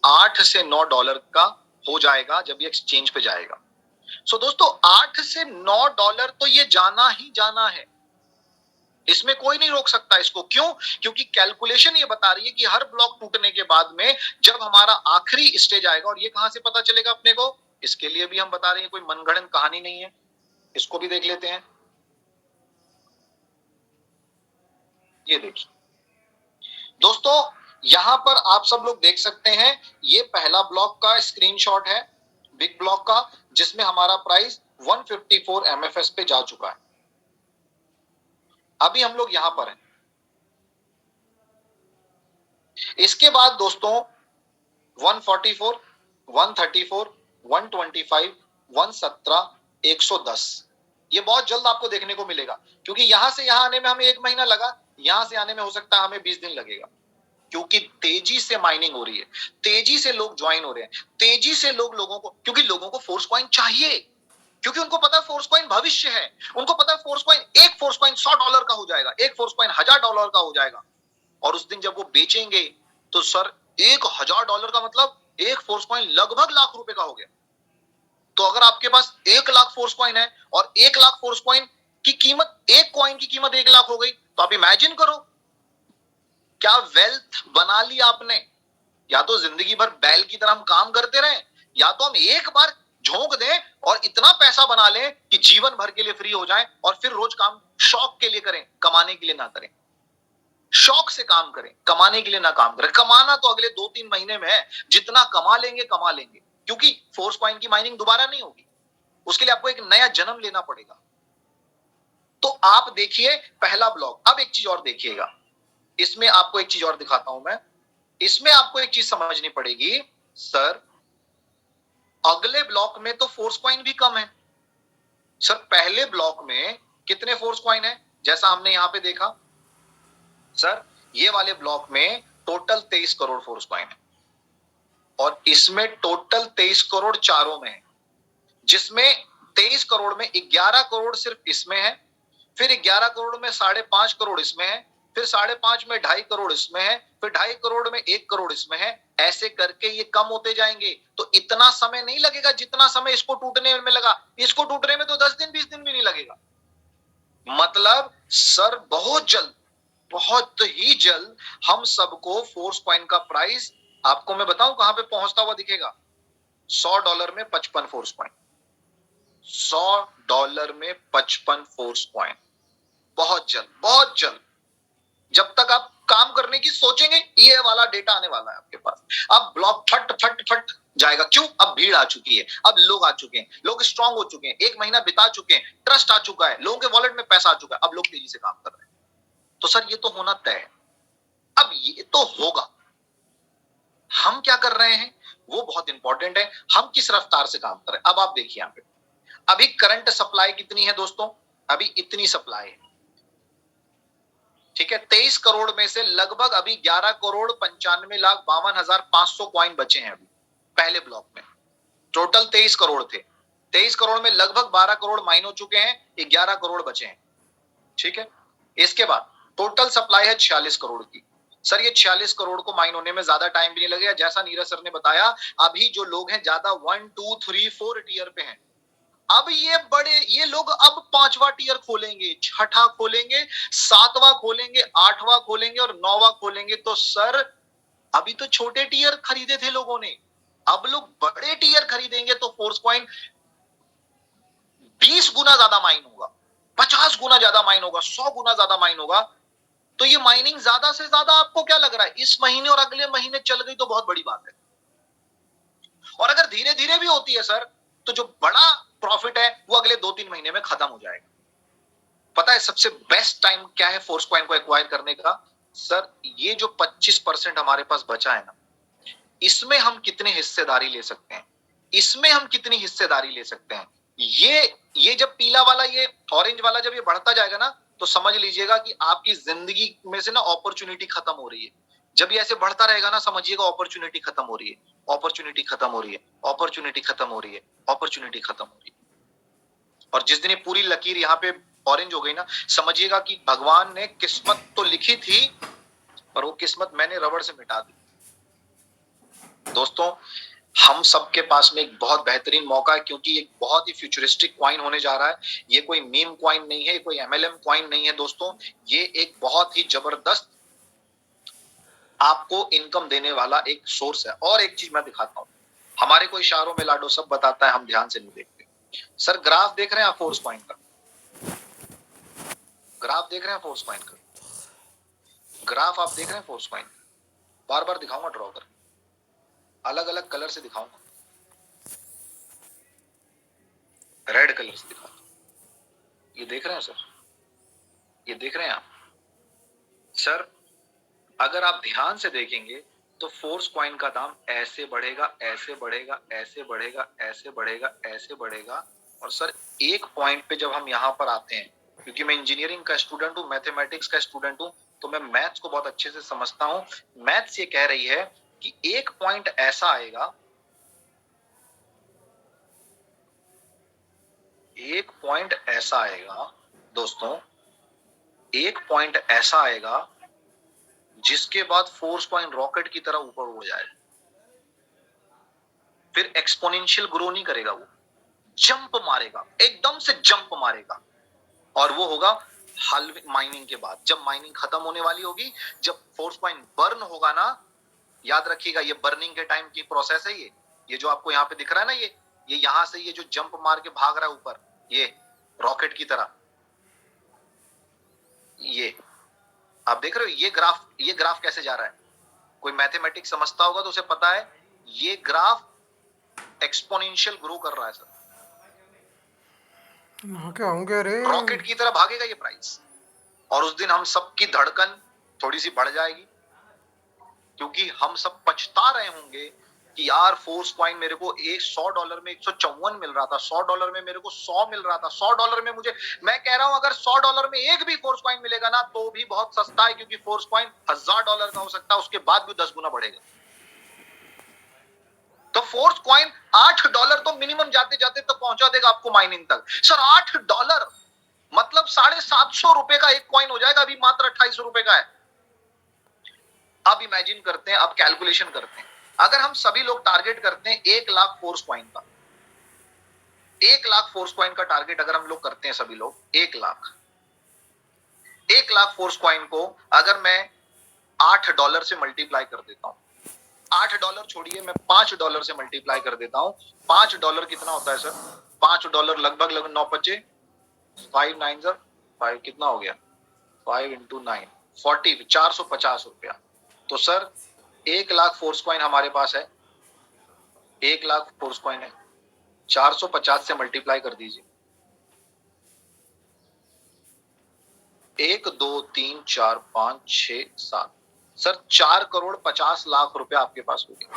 8 से 9 डॉलर का हो जाएगा जब ये एक्सचेंज पे जाएगा। सो दोस्तों 8 से 9 डॉलर तो ये जाना ही जाना है, इसमें कोई नहीं रोक सकता इसको। क्यों? क्योंकि कैलकुलेशन ये बता रही है कि हर ब्लॉक टूटने के बाद में जब हमारा आखिरी स्टेज आएगा, और ये कहां से पता चलेगा अपने को, इसके लिए भी हम बता रहे हैं, कोई मनगढ़ंत कहानी नहीं है, इसको भी देख लेते हैं। ये देखिए दोस्तों, यहां पर आप सब लोग देख सकते हैं, ये पहला ब्लॉक का स्क्रीनशॉट है बिग ब्लॉक का, जिसमें हमारा प्राइस 154 एमएफएस पे जा चुका है। अभी हम लोग यहां पर हैं। इसके बाद दोस्तों 144, 134, 125, 117, 110 ये बहुत जल्द आपको देखने को मिलेगा, क्योंकि यहां से यहां आने में हमें 1 महीना लगा, यहां से आने में हो सकता है हमें 20 दिन लगेगा, क्योंकि तेजी से माइनिंग हो रही है, तेजी से लोग ज्वाइन हो रहे हैं, तेजी से लोगों को, क्योंकि लोगों को फोर्स कॉइन चाहिए, क्योंकि उनको पता है फोर्स कॉइन भविष्य है। उनको पता है फोर्स कॉइन, एक फोर्स कॉइन $100 का हो जाएगा, एक फोर्स कॉइन $1000 का हो जाएगा। और उस दिन जब वो बेचेंगे तो सर $1000 का मतलब एक फोर्स कॉइन लगभग लाख रुपए का हो गया। तो अगर आपके पास 1 लाख फोर्स कॉइन है और 1 लाख फोर्स कॉइन की कीमत, एक कॉइन की कीमत 1 लाख हो गई, तो आप इमेजिन करो क्या वेल्थ बना ली आपने। या तो जिंदगी भर बैल की तरह हम काम करते रहे, या तो हम एक बार झोंक दें और इतना पैसा बना लें कि जीवन भर के लिए फ्री हो जाएं और फिर रोज काम शौक के लिए करें, कमाने के लिए ना करें। शौक से काम करें, कमाने के लिए ना काम करें। कमाना तो अगले 2-3 महीने में है, जितना कमा लेंगे कमा लेंगे, क्योंकि फोर्स कॉइन की माइनिंग दोबारा नहीं होगी, उसके लिए आपको एक नया जन्म लेना पड़ेगा। तो आप देखिए पहला ब्लॉक। अब एक चीज और देखिएगा, इसमें आपको एक चीज और दिखाता हूं मैं। इसमें आपको एक चीज समझनी पड़ेगी, सर अगले ब्लॉक में तो फोर्स कॉइन भी कम है। सर पहले ब्लॉक में कितने फोर्स कॉइन है, जैसा हमने यहां पे देखा, सर ये वाले ब्लॉक में टोटल 23 करोड़ फोर्स कॉइन है, और इसमें टोटल 23 करोड़ चारों में है, जिसमें 23 करोड़ में 11 करोड़ सिर्फ इसमें है, फिर 11 करोड़ में 5.5 करोड़ इसमें है, फिर 5.5 में 2.5 करोड़ इसमें है, फिर 2.5 करोड़ में 1 करोड़ इसमें है। ऐसे करके ये कम होते जाएंगे। तो इतना समय नहीं लगेगा जितना समय इसको टूटने में लगा। इसको टूटने में तो 10 दिन 20 दिन भी नहीं लगेगा। मतलब सर बहुत ही जल्द हम सबको फोर्स कॉइन का प्राइस, आपको मैं बताऊं कहां पे पहुंचता हुआ दिखेगा, $100 में 55 फोर्स कॉइन। $100 में 55 फोर्स कॉइन। बहुत जल्द, बहुत जल्द। जब तक आप काम करने की सोचेंगे, ये वाला डेटा आने वाला है आपके पास। अब ब्लॉक फट फट फट जाएगा। क्यों? अब भीड़ आ चुकी है, अब लोग आ चुके हैं, लोग स्ट्रांग हो चुके हैं, 1 महीना बिता चुके हैं, ट्रस्ट आ चुका है, लोगों के वॉलेट में पैसा आ चुका है, अब लोग तेजी से काम कर रहे हैं। तो सर ये तो होना तय है, अब ये तो होगा। हम क्या कर रहे हैं वो बहुत इंपॉर्टेंट है, हम किस रफ्तार से काम कर रहे हैं। अब आप देखिए यहां पे अभी करंट सप्लाई कितनी है दोस्तों, अभी इतनी सप्लाई है, ठीक है। 23 करोड़ में से लगभग अभी 11,95,52,500 कॉइन बचे हैं अभी पहले ब्लॉक में। टोटल 23 करोड़ थे, 23 करोड़ में लगभग 12 करोड़ माइन हो चुके हैं, 11 करोड़ बचे हैं, ठीक है। इसके बाद टोटल सप्लाई है 46 करोड़ की। सर ये 46 करोड़ को माइन होने में ज्यादा टाइम भी नहीं लगेगा, जैसा नीरज सर ने बताया। अभी जो लोग हैं ज्यादा 1 2 3 4 टीयर पे हैं। अब ये लोग अब 5वां टीयर खोलेंगे, 6ठा खोलेंगे, 7वां खोलेंगे, 8वां खोलेंगे और 9वां खोलेंगे। तो सर अभी तो छोटे टीयर खरीदे थे लोगों ने, अब लोग बड़े टीयर खरीदेंगे तो फोर्स कॉइन 20 गुना ज्यादा माइन होगा, 50 गुना ज्यादा माइन होगा, 100 गुना ज्यादा माइन होगा। तो ये माइनिंग ज्यादा से ज्यादा आपको क्या लग रहा है, इस महीने और अगले महीने चल गई तो बहुत बड़ी बात है। और अगर धीरे धीरे भी होती है सर, तो जो बड़ा प्रॉफिट है वो अगले 2-3 महीने में खत्म हो जाएगा। पता है सबसे बेस्ट टाइम क्या है फोर्स कॉइन को एक्वायर करने का? सर ये जो 25% हमारे पास बचा है ना, इसमें हम कितने हिस्सेदारी ले सकते हैं, इसमें हम कितनी हिस्सेदारी ले सकते हैं। ये जब पीला वाला, ये ऑरेंज वाला जब ये बढ़ता जाएगा ना, तो समझ लीजिएगा कि आपकी जिंदगी में से ना अपॉर्चुनिटी खत्म हो रही है। जब ये ऐसे बढ़ता रहेगा ना, समझिएगा अपॉर्चुनिटी खत्म हो रही है, अपॉर्चुनिटी खत्म हो रही है, अपॉर्चुनिटी खत्म हो रही है, अपॉर्चुनिटी खत्म हो रही है। और जिस दिन ये पूरी लकीर यहाँ पे ऑरेंज हो गई ना, समझिएगा कि भगवान ने किस्मत तो लिखी थी, पर वो किस्मत मैंने रबड़ से मिटा दी। दोस्तों हम सबके पास में एक बहुत बेहतरीन मौका है, क्योंकि एक बहुत ही फ्यूचरिस्टिक कॉइन होने जा रहा है। ये कोई मीम कॉइन नहीं है, कोई एमएलएम कॉइन नहीं है दोस्तों, ये एक बहुत ही जबरदस्त आपको इनकम देने वाला एक सोर्स है। और एक चीज मैं दिखाता हूं, हमारे को इशारों में लाडो सब बताता है, हम ध्यान से नहीं देखते। सर ग्राफ देख रहे हैं आप फोर्स कॉइन का, ग्राफ देख रहे हैं फोर्स कॉइन का, ग्राफ आप देख रहे हैं फोर्स कॉइन, बार बार दिखाऊंगा ड्रॉ कर, अलग अलग कलर से दिखाऊंगा, रेड कलर से दिखाता हूं। ये देख रहे हैं सर, ये देख रहे हैं आप सर, अगर आप ध्यान से देखेंगे तो फोर्स कॉइन का दाम ऐसे बढ़ेगा, ऐसे बढ़ेगा, ऐसे बढ़ेगा, ऐसे बढ़ेगा, ऐसे बढ़ेगा। और सर एक पॉइंट पे जब हम यहां पर आते हैं, क्योंकि मैं इंजीनियरिंग का स्टूडेंट हूं, मैथमेटिक्स का स्टूडेंट हूं, तो मैं मैथ्स को बहुत अच्छे से समझता हूं। मैथ्स ये कह रही है कि एक पॉइंट ऐसा आएगा, एक पॉइंट ऐसा आएगा दोस्तों, एक पॉइंट ऐसा आएगा जिसके बाद फोर्स कॉइन रॉकेट की तरह ऊपर उड़ जाएगा। फिर एक्सपोनेंशियल ग्रो नहीं करेगा, वो जंप मारेगा, एकदम से जंप मारेगा, और वो होगा हाल्विंग माइनिंग के बाद, जब माइनिंग खत्म होने वाली होगी, जब फोर्स कॉइन बर्न होगा ना, याद रखिएगा ये बर्निंग के टाइम की प्रोसेस है। ये जो आपको यहाँ पे दिख रहा है ना, ये यहां से ये जो जंप मार के भाग रहा है ऊपर, ये रॉकेट की तरह, ये आप देख रहे हो ये ग्राफ कैसे जा रहा है। कोई मैथमेटिक्स समझता होगा तो उसे पता है ये ग्राफ एक्सपोनेंशियल ग्रो कर रहा है सर। क्या होंगे रे, रॉकेट की तरह भागेगा ये प्राइस, और उस दिन हम सबकी धड़कन थोड़ी सी बढ़ जाएगी, क्योंकि हम सब पछता रहे होंगे कि यार फोर्स कॉइन मेरे को $100 में 154 मिल रहा था, $100 में मेरे को 100 मिल रहा था, $100 में मुझे, मैं कह रहा हूं अगर $100 में एक भी फोर्स कॉइन मिलेगा ना तो भी बहुत सस्ता है, क्योंकि फोर्स कॉइन $1000 का हो सकता है, उसके बाद भी 10 गुना बढ़ेगा। तो फोर्स कॉइन $8 तो मिनिमम जाते जाते तो पहुंचा देगा आपको माइनिंग तक। सर $8 मतलब ₹750 का एक कॉइन हो जाएगा, अभी मात्र ₹28 का है। अब इमेजिन करते हैं, अब कैलकुलेशन करते हैं, अगर हम सभी लोग टारगेट करते हैं 1 लाख फोर्स कॉइन का, 1 लाख फोर्स कॉइन का टारगेट अगर हम लोग करते हैं सभी लोग, 1 लाख, 1 लाख फोर्स कॉइन को अगर मैं $8 से मल्टीप्लाई कर देता हूं, $8 छोड़िए, मैं $5 से मल्टीप्लाई कर देता हूं। $5 कितना होता है सर? $5 लगभग 9 5 9 सर 5 कितना हो गया? 5 × 9 40, ₹450। तो सर 1 लाख फोर्स कॉइन हमारे पास है, 1 लाख फोर्स कॉइन है, 450 से मल्टीप्लाई कर दीजिए, 1 2 3 4 5 6 7, सर 4,50,00,000 रुपए आपके पास हो गए।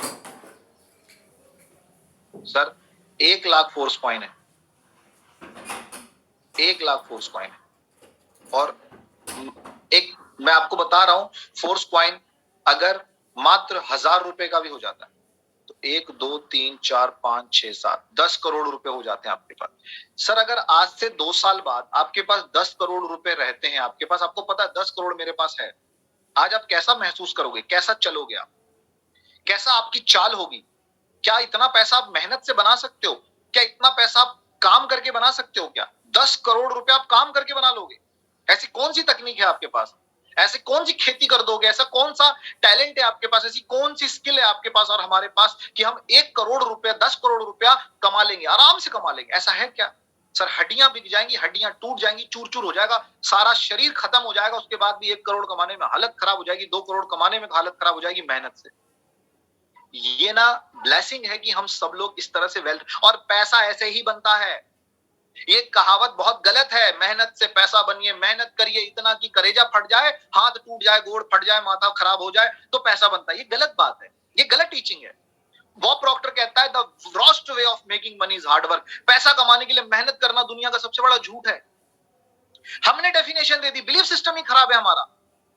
सर 1 लाख फोर्स कॉइन है, 1 लाख फोर्स कॉइन है, और एक मैं आपको बता रहा हूं, फोर्स कॉइन अगर मात्र ₹1000 का भी हो जाता है तो 1 2 3 4 5 6 7 10 करोड़ रुपए हो जाते हैं आपके पास। सर अगर आज से 2 साल बाद आपके पास 10 करोड़ रुपए रहते हैं आपके पास, आपको पता है 10 करोड़ मेरे पास है, आज आप कैसा महसूस करोगे, कैसा चलोगे आप, कैसा आपकी चाल होगी? क्या इतना पैसा आप मेहनत से बना सकते हो? क्या इतना पैसा आप काम करके बना सकते हो? क्या 10 करोड़ रुपए आप काम करके बना लोगे? ऐसी कौन सी तकनीक है आपके पास? ऐसे कौन सी खेती कर दोगे? ऐसा कौन सा टैलेंट है आपके पास? ऐसी कौन सी स्किल है आपके पास और हमारे पास कि हम 1 करोड़ रुपया 10 करोड़ रुपया कमा लेंगे, आराम से कमा लेंगे? ऐसा है क्या सर? हड्डियां बिक जाएंगी, हड्डियां टूट जाएंगी, चूर चूर हो जाएगा, सारा शरीर खत्म हो जाएगा, उसके बाद भी 1 करोड़ कमाने में हालत खराब हो जाएगी, 2 करोड़ कमाने में हालत खराब हो जाएगी मेहनत से। ये ना ब्लेसिंग है कि हम सब लोग इस तरह से वेल्थ, और पैसा ऐसे ही बनता है। ये कहावत बहुत गलत है, मेहनत से पैसा बनिए, मेहनत करिए इतना कि कलेजा फट जाए, हाथ टूट जाए, गोड़ फट जाए, माथा खराब हो जाए तो पैसा बनता है। ये गलत बात है, ये गलत टीचिंग है। बॉब प्रॉक्टर कहता है the worst way of making money is hard work. पैसा कमाने के लिए मेहनत करना दुनिया का सबसे बड़ा झूठ है। हमने डेफिनेशन दे दी, बिलीफ सिस्टम ही खराब है हमारा।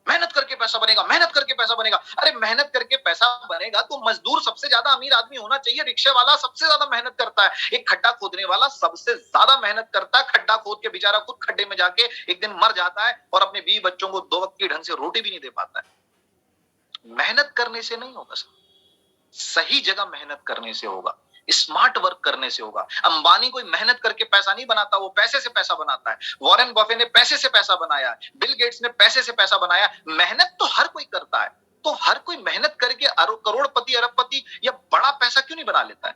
मेहनत करके पैसा बनेगा, मेहनत करके पैसा बनेगा। अरे मेहनत करके पैसा बनेगा तो मजदूर सबसे ज्यादा अमीर आदमी होना चाहिए, रिक्शे वाला सबसे ज्यादा मेहनत करता है, एक खड्डा खोदने वाला सबसे ज्यादा मेहनत करता है, खड्डा खोद के बेचारा खुद खड्डे में जाके एक दिन मर जाता है और अपने बीवी बच्चों को 2 वक्त की ढंग से रोटी भी नहीं दे पाता है। मेहनत करने से नहीं होगा सर, सही जगह मेहनत करने से होगा, स्मार्ट वर्क करने से होगा। अंबानी कोई मेहनत करके पैसा नहीं बनाता, वो पैसे से पैसा बनाता है। वॉरेन बफे ने पैसे से पैसा बनाया, बिल गेट्स ने पैसे से पैसा बनाया। मेहनत तो हर कोई करता है, तो हर कोई मेहनत करके करोड़पति, अरबपति या बड़ा पैसा क्यों नहीं बना लेता है?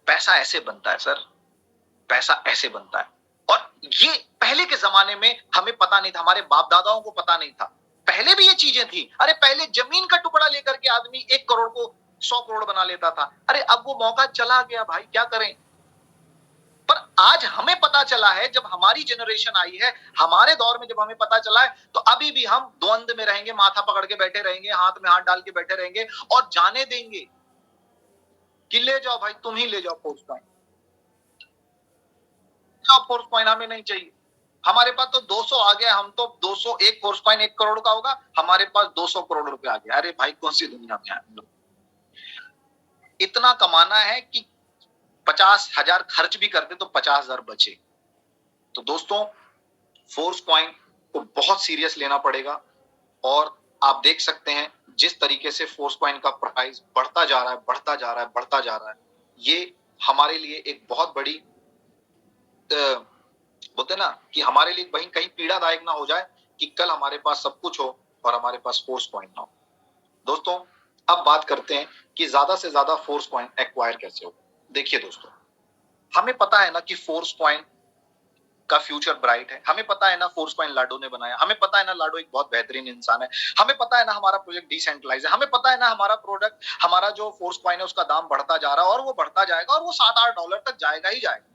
पैसा ऐसे बनता है सर, पैसा ऐसे बनता है। और ये पहले के जमाने में हमें पता नहीं था, हमारे बाप दादाओं को पता नहीं था। पहले भी ये चीजें थी। अरे पहले जमीन का टुकड़ा लेकर के आदमी 1 करोड़ को 100 करोड़ बना लेता था। अरे अब वो मौका चला गया भाई, क्या करें? पर आज हमें पता चला है, जब हमारी जनरेशन आई है, हमारे दौर में जब हमें पता चला है, तो अभी भी हम द्वंद में रहेंगे, माथा पकड़ के बैठे रहेंगे, हाथ में हाथ डाल के बैठे रहेंगे और जाने देंगे कि ले जाओ भाई, तुम ही ले जाओ फोर्स कॉइन, फोर्स कॉइन हमें नहीं चाहिए। हमारे पास तो 200 आ गया, हम तो 200, एक फोर्स कॉइन 1 करोड़ का होगा, हमारे पास 200 करोड़ रुपए आ गया। अरे भाई कौन सी दुनिया में है? इतना कमाना है कि 50,000 खर्च भी कर दे तो 50,000 बचे। तो दोस्तों फोर्स कॉइन को बहुत सीरियस लेना पड़ेगा, और आप देख सकते हैं जिस तरीके से फोर्स कॉइन का प्राइस बढ़ता जा रहा है, बढ़ता जा रहा है, बढ़ता जा रहा है, ये हमारे लिए एक बहुत बोलते ना कि हमारे लिए वहीं कहीं पीड़ादायक ना हो जाए कि कल हमारे पास सब कुछ हो और हमारे पास फोर्स पॉइंट ना हो। दोस्तों, अब बात करते हैं कि ज्यादा से ज्यादा फोर्स पॉइंट एक्वायर कैसे हो। देखिए दोस्तों, हमें पता है ना कि फोर्स पॉइंट का फ्यूचर ब्राइट है, हमें पता है ना फोर्स पॉइंट लाडो ने बनाया, हमें पता है ना लाडो एक बहुत बेहतरीन इंसान है, हमें पता है ना हमारा प्रोजेक्ट डिसेंट्रलाइज है, हमें पता है ना हमारा प्रोडक्ट, हमारा जो फोर्स पॉइंट है उसका दाम बढ़ता जा रहा है और वो बढ़ता जाएगा और वो $7-8 तक जाएगा ही जाएगा।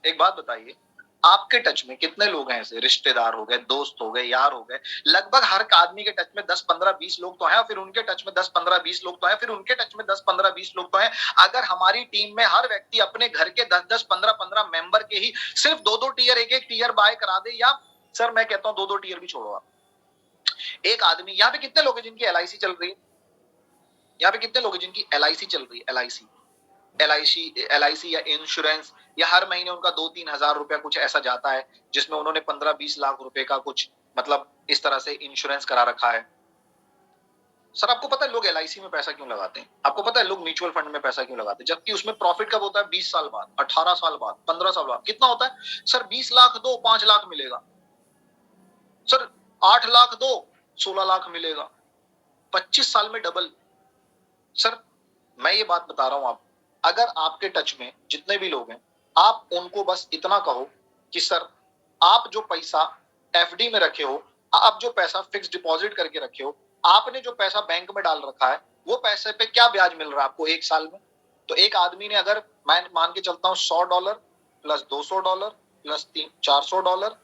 एक बात बताइए, आपके टच में कितने लोग हैं ऐसे, रिश्तेदार हो गए, दोस्त हो गए, यार हो गए, लगभग हर आदमी के टच में 10-15-20 लोग तो हैं, फिर उनके टच में 10-15-20 लोग तो हैं, फिर उनके टच में 10-15-20 लोग तो हैं। अगर हमारी टीम में हर व्यक्ति अपने घर के 10-10 15-15 मेंबर के ही सिर्फ 2-2 टीयर, एक-एक टीयर बाय करा दे, या सर मैं कहता हूं 2-2 टीयर भी छोड़ो आप, एक आदमी, यहाँ पे कितने लोग हैं जिनकी एलआईसी चल रही है, यहाँ पे कितने लोग हैं जिनकी एलआईसी चल रही है, एलआईसी एलआईसी या इंश्योरेंस, या हर महीने उनका 2-3 हजार रुपया कुछ ऐसा जाता है जिसमें उन्होंने 15-20 लाख रुपए का कुछ मतलब इस तरह से इंश्योरेंस करा रखा है। सर आपको पता है लोग एलआईसी में पैसा क्यों लगाते हैं? आपको पता है लोग म्यूचुअल फंड में पैसा क्यों लगाते हैं? जबकि उसमें प्रॉफिट कब होता है? 20 साल बाद, 18 साल बाद, 15 साल बाद। कितना होता है? सर 20 लाख दो 5 लाख मिलेगा, सर 8 लाख दो 16 लाख मिलेगा, 25 साल में डबल। सर मैं ये बात बता रहा हूं आप, अगर आपके टच में जितने भी लोग हैं, आप उनको बस इतना कहो कि सर आप जो पैसा एफडी में रखे हो, आप जो पैसा फिक्स डिपॉजिट करके रखे हो, आपने जो पैसा बैंक में डाल रखा है, वो पैसे पे क्या ब्याज मिल रहा है आपको एक साल में? तो एक आदमी ने, अगर मैं मान के चलता हूं $100 प्लस $200 प्लस $400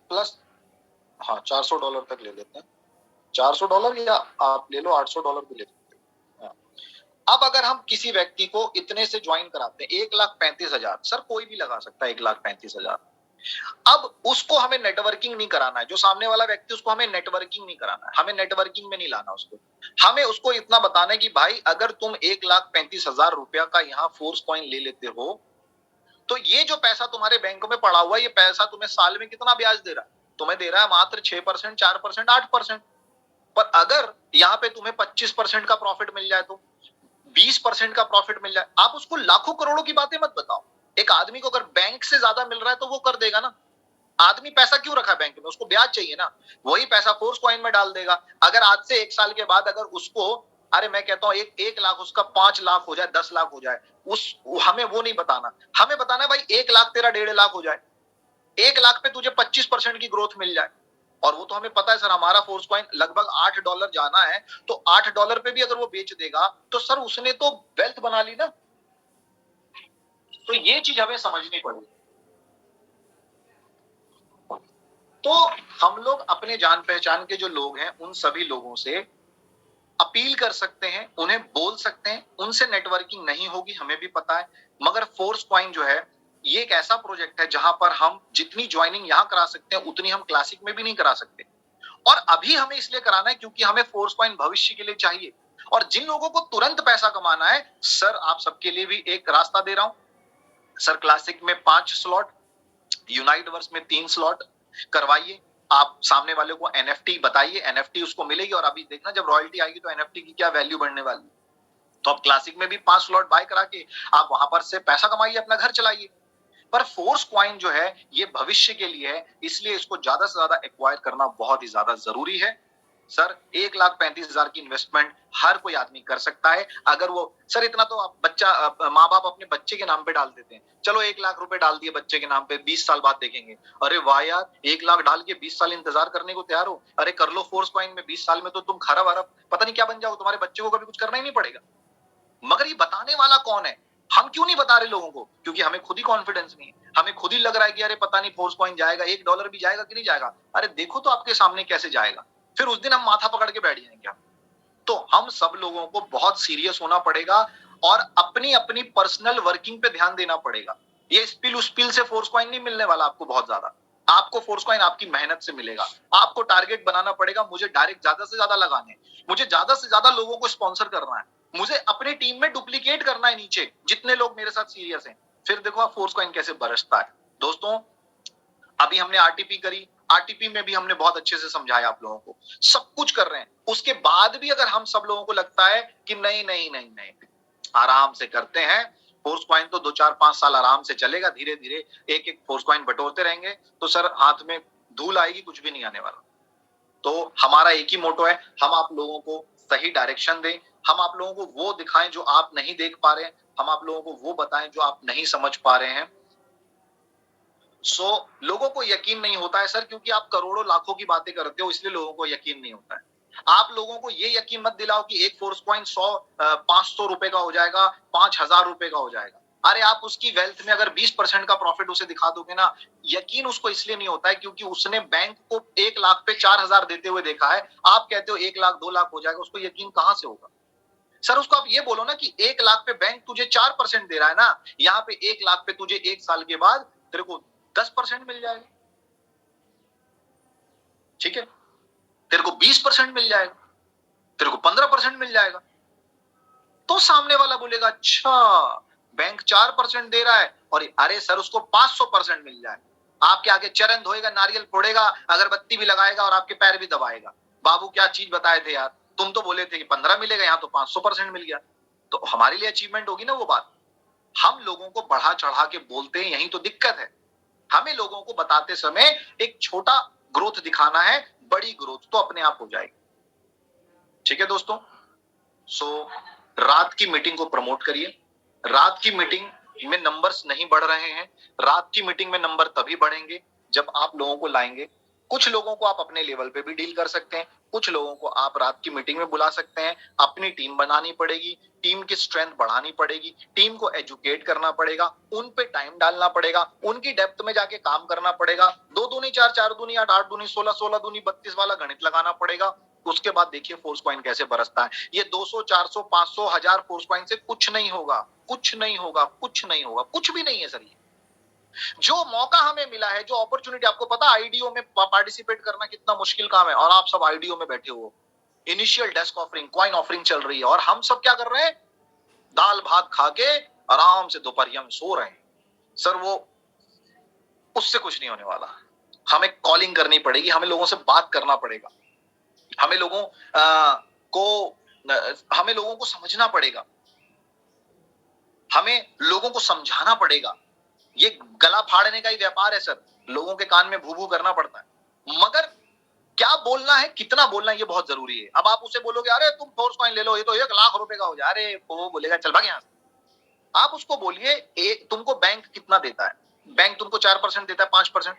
प्लस, हाँ $400 तक ले लेते हैं, $400 या आप ले लो $800 भी ले सकते हो। हाँ। अब अगर हम किसी व्यक्ति को इतने से ज्वाइन कराते हैं, 1,35,000, सर कोई भी लगा सकता है 1,35,000। अब उसको हमें नेटवर्किंग नहीं कराना है, जो सामने वाला व्यक्ति, उसको हमें नेटवर्किंग नहीं कराना है, हमें नेटवर्किंग में नहीं लाना उसको। हमें उसको इतना बताना है कि भाई अगर तुम 1,35,000 रुपया का यहाँ फोर्स पॉइंट ले लेते हो, तो ये जो पैसा तुम्हारे बैंक में पड़ा हुआ है, ये पैसा तुम्हें साल में कितना ब्याज दे रहा है? तुम्हें दे रहा है मात्र 6%, 4%, 8%। पर अगर यहाँ पे तुम्हें 25% का प्रॉफिट मिल जाए, तो 20% का प्रॉफिट मिल जाए, आप उसको लाखों करोड़ों की बातें मत बताओ। एक आदमी को अगर बैंक से ज्यादा मिल रहा है तो वो कर देगा ना। आदमी पैसा क्यों रखा बैंक में? उसको ब्याज चाहिए ना, वही पैसा फोर्स कॉइन में डाल देगा। अगर आज से 1 साल के बाद अगर उसको, अरे मैं कहता हूं 1 लाख उसका 5 लाख हो जाए, 10 लाख हो जाए, उस हमें वो नहीं बताना, हमें बताना है भाई 1 लाख तेरा 1.5 लाख हो जाए, 1 लाख पे तुझे 25% की ग्रोथ मिल जाए। और वो तो हमें पता है सर, हमारा फोर्स कॉइन लगभग $8 जाना है, तो $8 पे भी अगर वो बेच देगा तो सर उसने तो वेल्थ बना ली ना। तो ये चीज हमें समझनी पड़ेगी। तो हम लोग अपने जान पहचान के जो लोग हैं उन सभी लोगों से अपील कर सकते हैं, उन्हें बोल सकते हैं, उनसे नेटवर्किंग नहीं होगी, हमें भी पता है। मगर फोर्स पॉइंट जो है, ये एक ऐसा प्रोजेक्ट है जहां पर हम जितनी ज्वाइनिंग यहां करा सकते हैं उतनी हम क्लासिक में भी नहीं करा सकते। और अभी हमें इसलिए कराना है क्योंकि हमें फोर्स पॉइंट भविष्य के लिए चाहिए। और जिन लोगों को तुरंत पैसा कमाना है, सर आप सबके लिए भी एक रास्ता दे रहा हूं। सर क्लासिक में 5 स्लॉट, यूनाइटवर्स में 3 स्लॉट करवाइए। आप सामने वाले को एनएफटी बताइए, एनएफटी उसको मिलेगी। और अभी देखना जब रॉयल्टी आएगी तो एनएफटी की क्या वैल्यू बढ़ने वाली है। तो आप क्लासिक में भी 5 स्लॉट बाय करा के आप वहां पर से पैसा कमाइए, अपना घर चलाइए। पर फोर्स कॉइन जो है ये भविष्य के लिए है, इसलिए इसको ज्यादा से ज्यादा एक्वायर करना बहुत ही ज्यादा जरूरी है। सर 1,35,000 की इन्वेस्टमेंट हर कोई आदमी कर सकता है। अगर वो, सर इतना तो आप बच्चा, माँ बाप अपने बच्चे के नाम पे डाल देते हैं, चलो 1 लाख रुपए डाल दिए बच्चे के नाम पे, 20 साल बाद देखेंगे। अरे वाह यार, 1 लाख डाल के 20 साल इंतजार करने को तैयार हो? अरे कर लो फोर्स कॉइन में, 20 साल में तो तुम खरब अरब पता नहीं क्या बन जाओ, तुम्हारे बच्चे को कभी कुछ करना ही नहीं पड़ेगा। मगर ये बताने वाला कौन है? हम क्यों नहीं बता रहे लोगों को? क्योंकि हमें खुद ही कॉन्फिडेंस नहीं है, हमें खुद ही लग रहा है कि अरे पता नहीं फोर्स पॉइंट जाएगा, $1 भी जाएगा कि नहीं जाएगा। अरे देखो तो आपके सामने कैसे जाएगा, फिर उस दिन हम माथा पकड़ के बैठ जाएंगे। तो हम सब लोगों को बहुत सीरियस होना पड़ेगा और अपनी अपनी पर्सनल वर्किंग पे ध्यान देना पड़ेगा। ये स्पिल उस्पिल से फोर्स कॉइन नहीं मिलने वाला आपको बहुत ज्यादा। आपको फोर्स कॉइन आपकी मेहनत से मिलेगा। आपको टारगेट बनाना पड़ेगा, मुझे डायरेक्ट ज्यादा से ज्यादा लगाने, मुझे ज्यादा से ज्यादा लोगों को स्पॉन्सर करना है, मुझे अपनी टीम में डुप्लीकेट करना है नीचे जितने लोग मेरे साथ सीरियस हैं। फिर देखो आप फोर्स कॉइन कैसे बरसता है। दोस्तों अभी हमने आरटीपी करी, आरटीपी में भी हमने बहुत अच्छे से समझाया आप लोगों को, सब कुछ कर रहे हैं। उसके बाद भी अगर हम सब लोगों को लगता है कि नहीं नहीं नहीं नहीं, आराम से करते हैं, फोर्स कॉइन तो 2 4 5 साल आराम से चलेगा, धीरे धीरे एक एक फोर्स कॉइन बटोरते रहेंगे तो सर हाथ में धूल आएगी, कुछ भी नहीं आने वाला। तो हमारा एक ही मोटो है, हम आप लोगों को सही डायरेक्शन दें, हम आप लोगों को वो दिखाएं जो आप नहीं देख पा रहे हैं, हम आप लोगों को वो बताएं जो आप नहीं समझ पा रहे हैं। लोगों को यकीन नहीं होता है सर, क्योंकि आप करोड़ों लाखों की बातें करते हो, इसलिए लोगों को यकीन नहीं होता है। आप लोगों को ये यकीन मत दिलाओ कि एक फोर्स कॉइन 500 रुपए का हो जाएगा, 5,000 रुपए का हो जाएगा। अरे आप उसकी वेल्थ में अगर 20% का प्रॉफिट उसे दिखा दोगे ना, यकीन उसको इसलिए नहीं होता है क्योंकि उसने बैंक को 1 लाख पे 4,000 देते हुए देखा है। आप कहते हो 1 लाख 2 लाख हो जाएगा, उसको यकीन कहां से होगा? सर उसको आप ये बोलो ना कि 1 लाख पे बैंक तुझे 4% दे रहा है ना, यहाँ पे 1 लाख पे तुझे 1 साल के बाद तेरे को 10% मिल जाएगा। ठीक है, तेरे को 20% मिल जाएगा, तेरे को 15% मिल जाएगा। तो सामने वाला बोलेगा अच्छा बैंक 4% दे रहा है, और अरे सर उसको 500% मिल जाए। आपके आगे चरण धोएगा, नारियल फोड़ेगा, अगरबत्ती भी लगाएगा और आपके पैर भी दबाएगा। बाबू क्या चीज बताए थे यार, तुम तो बोले थे कि 15 मिलेगा, यहाँ तो 500% मिल गया। तो हमारे लिए अचीवमेंट होगी ना वो बात। हम लोगों को बढ़ा चढ़ा के बोलते हैं, यही तो दिक्कत है। हमें लोगों को बताते समय एक छोटा ग्रोथ दिखाना है, बड़ी ग्रोथ तो अपने आप हो जाएगी। ठीक है दोस्तों, रात की मीटिंग को प्रमोट करिए। रात की मीटिंग में नंबर्स नहीं बढ़ रहे हैं, रात की मीटिंग में नंबर तभी बढ़ेंगे जब आप लोगों को लाएंगे। कुछ लोगों को आप अपने लेवल पे भी डील कर सकते हैं, कुछ लोगों को आप रात की मीटिंग में बुला सकते हैं। अपनी टीम बनानी पड़ेगी, टीम की स्ट्रेंथ बढ़ानी पड़ेगी, टीम को एजुकेट करना पड़ेगा, उन पे टाइम डालना पड़ेगा, उनकी डेप्थ में जाके काम करना पड़ेगा। 2 दूनी 4, 4 दूनी 8, 8 दूनी 16, 16 दूनी 32 वाला गणित लगाना पड़ेगा। उसके बाद देखिए फोर्स कॉइन कैसे बरसता है। ये 200, 400, 500, 1000 फोर्स कॉइन से कुछ नहीं होगा, कुछ नहीं होगा, कुछ नहीं होगा, कुछ भी नहीं है सर। ये जो मौका हमें मिला है, जो अपॉर्चुनिटी, आपको पता आईडीओ में पार्टिसिपेट करना कितना मुश्किल काम है, और आप सब आईडीओ में बैठे हो। Initial desk offering, coin offering चल रही है, और हम सब क्या कर रहे हैं? दाल भात खा के आराम से दोपहरिया में सो रहे हैं। सर वो उससे कुछ नहीं होने वाला। हमें कॉलिंग करनी पड़ेगी, हमें लोगों से बात करना पड़ेगा, हमें लोगों हमें लोगों को समझना पड़ेगा, हमें लोगों को समझाना पड़ेगा। ये गला फाड़ने का ही व्यापार है सर, लोगों के कान में भू भू करना पड़ता है। मगर क्या बोलना है, कितना बोलना है, ये बहुत जरूरी है। अब आप उसे बोलोगे अरे तुम फोर्स कॉइन ले लो, ये तो 1 लाख रुपए का हो जाए, अरे वो बोलेगा चल भाग यहाँ से। आप उसको बोलिए तुमको बैंक कितना देता है? बैंक तुमको 4% देता है, 5%।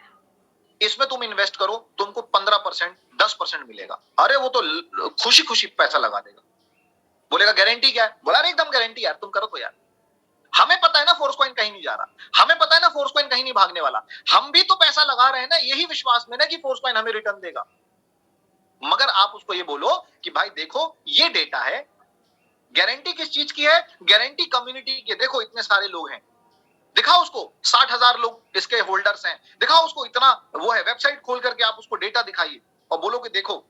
इसमें तुम इन्वेस्ट करो, तुमको 15%, 10% मिलेगा। अरे वो तो खुशी खुशी पैसा लगा देगा। बोलेगा गारंटी क्या है? बोला अरे एकदम गारंटी यार, तुम करो तो यार। हमें पता है ना फोर्स कॉइन कहीं नहीं जा रहा, हमें पता है ना फोर्स कॉइन कहीं नहीं भागने वाला। हम भी तो पैसा लगा रहे हैं ना यही विश्वास में ना कि फोर्स कॉइन हमें रिटर्न देगा। मगर आप उसको ये बोलो कि भाई देखो ये डेटा है। गारंटी किस चीज की है? गारंटी कम्युनिटी की। देखो इतने सारे लोग हैं, दिखाओ उसको 60,000 लोग इसके होल्डर्स हैं, दिखाओ उसको इतना वो है। वेबसाइट खोल करके आप उसको डेटा दिखाइए और बोलो कि देखो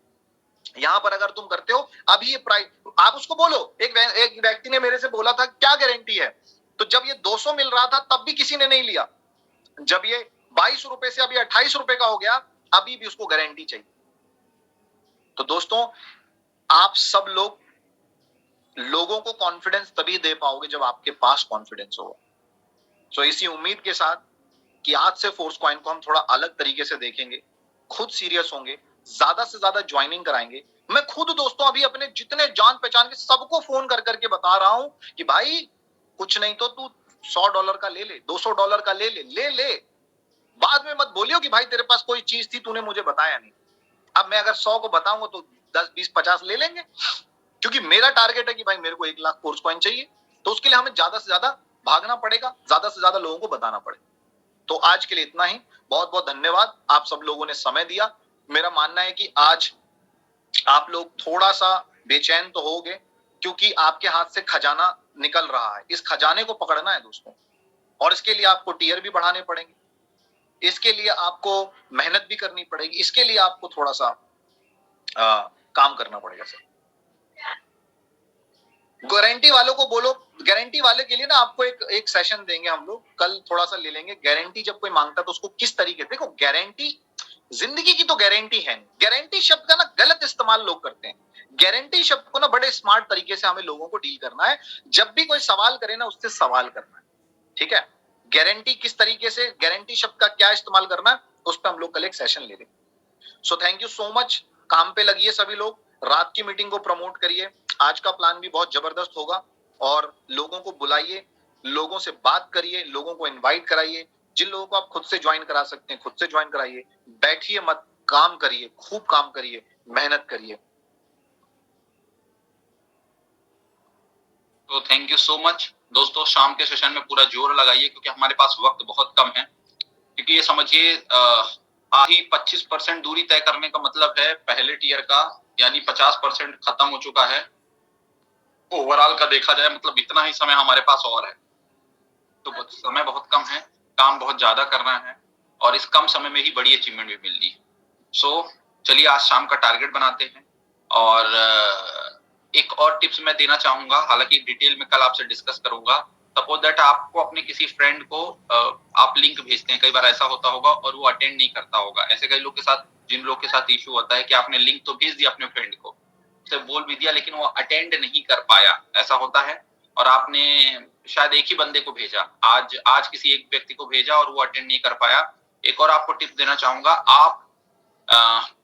यहां पर अगर तुम करते हो अभी ये प्राइस। आप उसको बोलो, एक व्यक्ति ने मेरे से बोला था क्या गारंटी है, तो जब ये 200 मिल रहा था तब भी किसी ने नहीं लिया, जब ये 22 रुपए से अभी 28 रुपए का हो गया अभी भी उसको गारंटी चाहिए। तो दोस्तों आप सब लोगों को कॉन्फिडेंस तभी दे पाओगे जब आपके पास कॉन्फिडेंस होगा। सो इसी उम्मीद के साथ कि आज से फोर्स कॉइन को हम थोड़ा अलग तरीके से देखेंगे, खुद सीरियस होंगे, ज्यादा से ज्यादा ज्वाइनिंग कराएंगे। मैं खुद दोस्तों अभी अपने जितने जान पहचान के सबको फोन कर करके बता रहा हूं कि भाई कुछ नहीं तो तू $100 का ले ले, $200 का ले ले, ले ले। बाद में मत बोलियो कि भाई तेरे पास कोई चीज थी तूने मुझे बताया नहीं। अब मैं अगर 100 को बताऊंगा तो 10, 20, 50 ले लेंगे, क्योंकि मेरा टारगेट है कि भाई मेरे को 1 लाख फोर्स कॉइन चाहिए। तो उसके लिए हमें ज्यादा से ज्यादा भागना पड़ेगा, ज्यादा से ज्यादा लोगों को बताना पड़ेगा। तो आज के लिए इतना ही। बहुत बहुत धन्यवाद, आप सब लोगों ने समय दिया। मेरा मानना है कि आज आप लोग थोड़ा सा बेचैन तो होगे, क्योंकि आपके हाथ से खजाना निकल रहा है। इस खजाने को पकड़ना है दोस्तों, और इसके लिए आपको टीयर भी बढ़ाने पड़ेंगे, इसके लिए आपको मेहनत भी करनी पड़ेगी, इसके लिए आपको थोड़ा सा काम करना पड़ेगा सर। गारंटी वालों को बोलो, गारंटी वाले के लिए ना आपको एक सेशन देंगे हम लोग, कल थोड़ा सा ले लेंगे। गारंटी जब कोई मांगता है तो उसको किस तरीके, देखो गारंटी जिंदगी की तो गारंटी है। गारंटी शब्द का ना गलत इस्तेमाल लोग करते हैं। गारंटी शब्द को ना बड़े स्मार्ट तरीके से हमें लोगों को डील करना है। जब भी कोई सवाल करे ना उससे सवाल करना है, ठीक है। गारंटी किस तरीके से, गारंटी शब्द का क्या इस्तेमाल करना है, उस पर हम लोग कल एक सेशन ले लेंगे। So thank you so much. काम पे लगिए सभी लोग, रात की मीटिंग को प्रमोट करिए। आज का प्लान भी बहुत जबरदस्त होगा और लोगों को बुलाइए, लोगों से बात करिए, लोगों को इनवाइट कराइए। जिन लोगों को आप खुद से ज्वाइन करा सकते हैं खुद से ज्वाइन कराइए। बैठिए मत, काम करिए, खूब काम करिए, मेहनत करिए। तो थैंक यू सो मच दोस्तों, शाम के सेशन में पूरा जोर लगाइए क्योंकि हमारे पास वक्त बहुत कम है। क्योंकि ये समझिए आधी 25% दूरी तय करने का मतलब है पहले टीयर का, यानी 50% खत्म हो चुका है। ओवरऑल का देखा जाए मतलब इतना ही समय हमारे पास और है, तो समय बहुत कम है, काम बहुत ज्यादा करना है और इस कम समय में ही बड़ी अचीवमेंट भी मिल रही है। सो चलिए आज शाम का टारगेट बनाते हैं। और एक और टिप्स मैं देना चाहूंगा, हालांकि डिटेल में कल आपसे डिस्कस करूंगा। सपोज दैट आपको अपने किसी फ्रेंड को आप लिंक भेजते हैं, कई बार ऐसा होता होगा और वो अटेंड नहीं करता होगा। ऐसे कई लोग के साथ, जिन लोग के साथ इशू होता है कि आपने लिंक तो भेज दिया अपने फ्रेंड को, उसे बोल भी दिया लेकिन वो अटेंड नहीं कर पाया, ऐसा होता है। और आपने शायद एक ही बंदे को भेजा, आज किसी एक व्यक्ति को भेजा और वो अटेंड नहीं कर पाया। एक और आपको टिप देना चाहूंगा, आप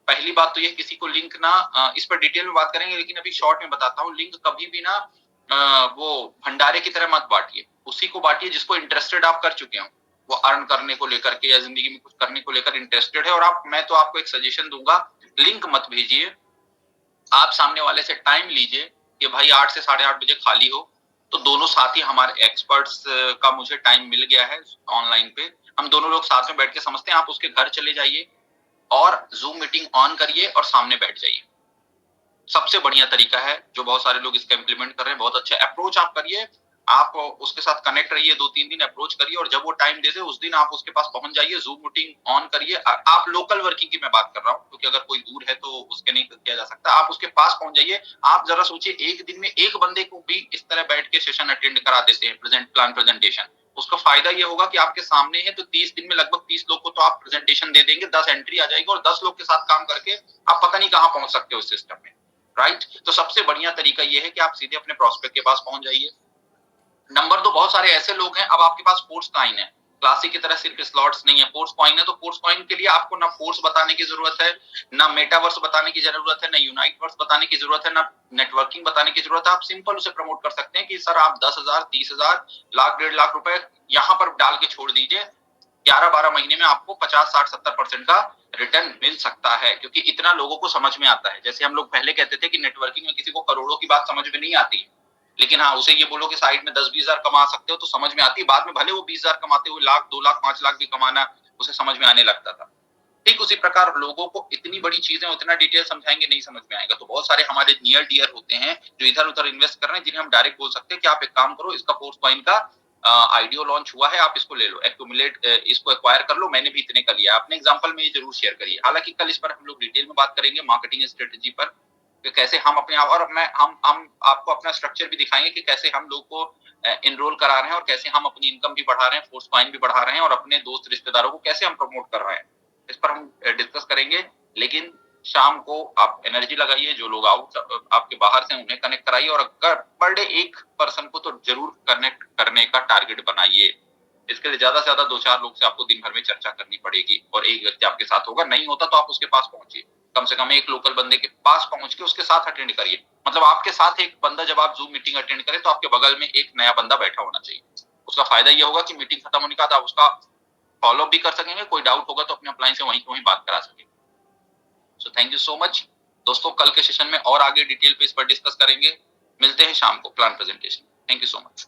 पहली बात तो ये किसी को लिंक ना, इस पर डिटेल में बात करेंगे लेकिन अभी शॉर्ट में बताता हूँ, लिंक कभी भी ना वो भंडारे की तरह मत बांटिए। उसी को बांटिए जिसको इंटरेस्टेड आप कर चुके हो, वो अर्न करने को लेकर के या जिंदगी में कुछ करने को लेकर इंटरेस्टेड है। और मैं तो आपको एक सजेशन दूंगा, लिंक मत भेजिए। आप सामने वाले से टाइम लीजिए कि भाई 8 से 8:30 बजे खाली हो, तो दोनों साथ ही हमारे एक्सपर्ट्स का मुझे टाइम मिल गया है ऑनलाइन पे, हम दोनों लोग साथ में बैठ के समझते हैं। आप उसके घर चले जाइए और जूम मीटिंग ऑन करिए और सामने बैठ जाइए। सबसे बढ़िया तरीका है, जो बहुत सारे लोग इसका इंप्लीमेंट कर रहे हैं, बहुत अच्छा अप्रोच आप करिए। आप उसके साथ कनेक्ट रहिए, 2-3 दिन अप्रोच करिए और जब वो टाइम दे दे उस दिन आप उसके पास पहुंच जाइए, जूम मीटिंग ऑन करिए। आप लोकल वर्किंग की मैं बात कर रहा हूँ क्योंकि अगर कोई दूर है तो उसके नहीं किया जा सकता, आप उसके पास पहुंच जाइए। आप जरा सोचिए, एक दिन में एक बंदे को भी इस तरह बैठ के सेशन अटेंड करा देते हैं, प्रेजेंटेशन, उसका फायदा ये होगा कि आपके सामने है तो 30 दिन में लगभग 30 लोग को तो आप प्रेजेंटेशन दे देंगे, 10 एंट्री आ जाएगी और 10 लोग के साथ काम करके आप पता नहीं कहां पहुंच सकते हो इस सिस्टम में। राइट, तो सबसे बढ़िया तरीका ये है कि आप सीधे अपने प्रोस्पेक्ट के पास पहुंच जाइए। नंबर 2, बहुत सारे ऐसे लोग हैं, अब आपके पास फोर्स कॉइन है, क्लासिक की तरह सिर्फ स्लॉट्स नहीं है, फोर्स कॉइन है। तो फोर्स कॉइन के लिए आपको ना फोर्स बताने की जरूरत है, ना मेटावर्स बताने की जरूरत है, ना यूनाइटवर्स बताने की जरूरत है, ना नेटवर्किंग बताने की जरूरत है। आप सिंपल उसे प्रमोट कर सकते हैं कि सर आप 10,000, 30,000, लाख, 1.5 लाख रुपए यहाँ पर डाल के छोड़ दीजिए, 11-12 महीने में आपको 50, 60, 70% का रिटर्न मिल सकता है। क्योंकि इतना लोगों को समझ में आता है। जैसे हम लोग पहले कहते थे कि नेटवर्किंग में किसी को करोड़ों की बात समझ में नहीं आती है, लेकिन हाँ उसे ये बोलो कि साइड में 10-20 हजार कमा सकते हो तो समझ में आती है। बाद में भले वो 20 हजार कमाते हुए लाख, 2 लाख, 5 लाख भी कमाना उसे समझ में आने लगता था। ठीक उसी प्रकार लोगों को इतनी बड़ी चीजें उतना डिटेल समझाएंगे नहीं समझ में आएगा। तो बहुत सारे हमारे नियर डियर होते हैं जो इधर उधर इन्वेस्ट कर रहे हैं, जिन्हें हम डायरेक्ट बोल सकते हैं कि आप एक काम करो, इसका फोर्स कॉइन का आईडीओ लॉन्च हुआ है, आप इसको ले लो, एक्यूमुलेट, इसको एक्वायर कर लो, मैंने भी इतने का लिया। अपने एग्जांपल में ये जरूर शेयर करिए। हालांकि कल इस पर हम लोग डिटेल में बात करेंगे, मार्केटिंग स्ट्रेटेजी पर, कि कैसे हम अपने आप, और मैं हम आपको अपना स्ट्रक्चर भी दिखाएंगे कि कैसे हम लोग को एनरोल करा रहे हैं और कैसे हम अपनी इनकम भी बढ़ा रहे हैं, फोर्स कॉइन भी बढ़ा रहे हैं और अपने दोस्त रिश्तेदारों को कैसे हम प्रमोट कर रहे हैं, इस पर हम डिस्कस करेंगे। लेकिन शाम को आप एनर्जी लगाइए, जो लोग आउट आपके बाहर से उन्हें कनेक्ट कराइए और अगर पर डे एक पर्सन को तो जरूर कनेक्ट करने का टारगेट बनाइए। इसके लिए ज्यादा से ज्यादा 2-4 लोग से आपको दिन भर में चर्चा करनी पड़ेगी और एक व्यक्ति आपके साथ होगा। नहीं होता तो आप उसके पास पहुंचिए, कम से कम एक लोकल बंदे के पास पहुंच के उसके साथ अटेंड करिए। मतलब आपके साथ एक बंदा, जब आप जूम मीटिंग अटेंड करें तो आपके बगल में एक नया बंदा बैठा होना चाहिए। उसका फायदा यह होगा कि मीटिंग खत्म होने के बाद आप उसका फॉलो भी कर सकेंगे, कोई डाउट होगा तो अपने अपलाइन से वहीं वहीं बात करा सकेंगे। So thank you so much दोस्तों, कल के सेशन में और आगे डिटेल पे इस पर डिस्कस करेंगे। मिलते हैं शाम को plan presentation. Thank you so much.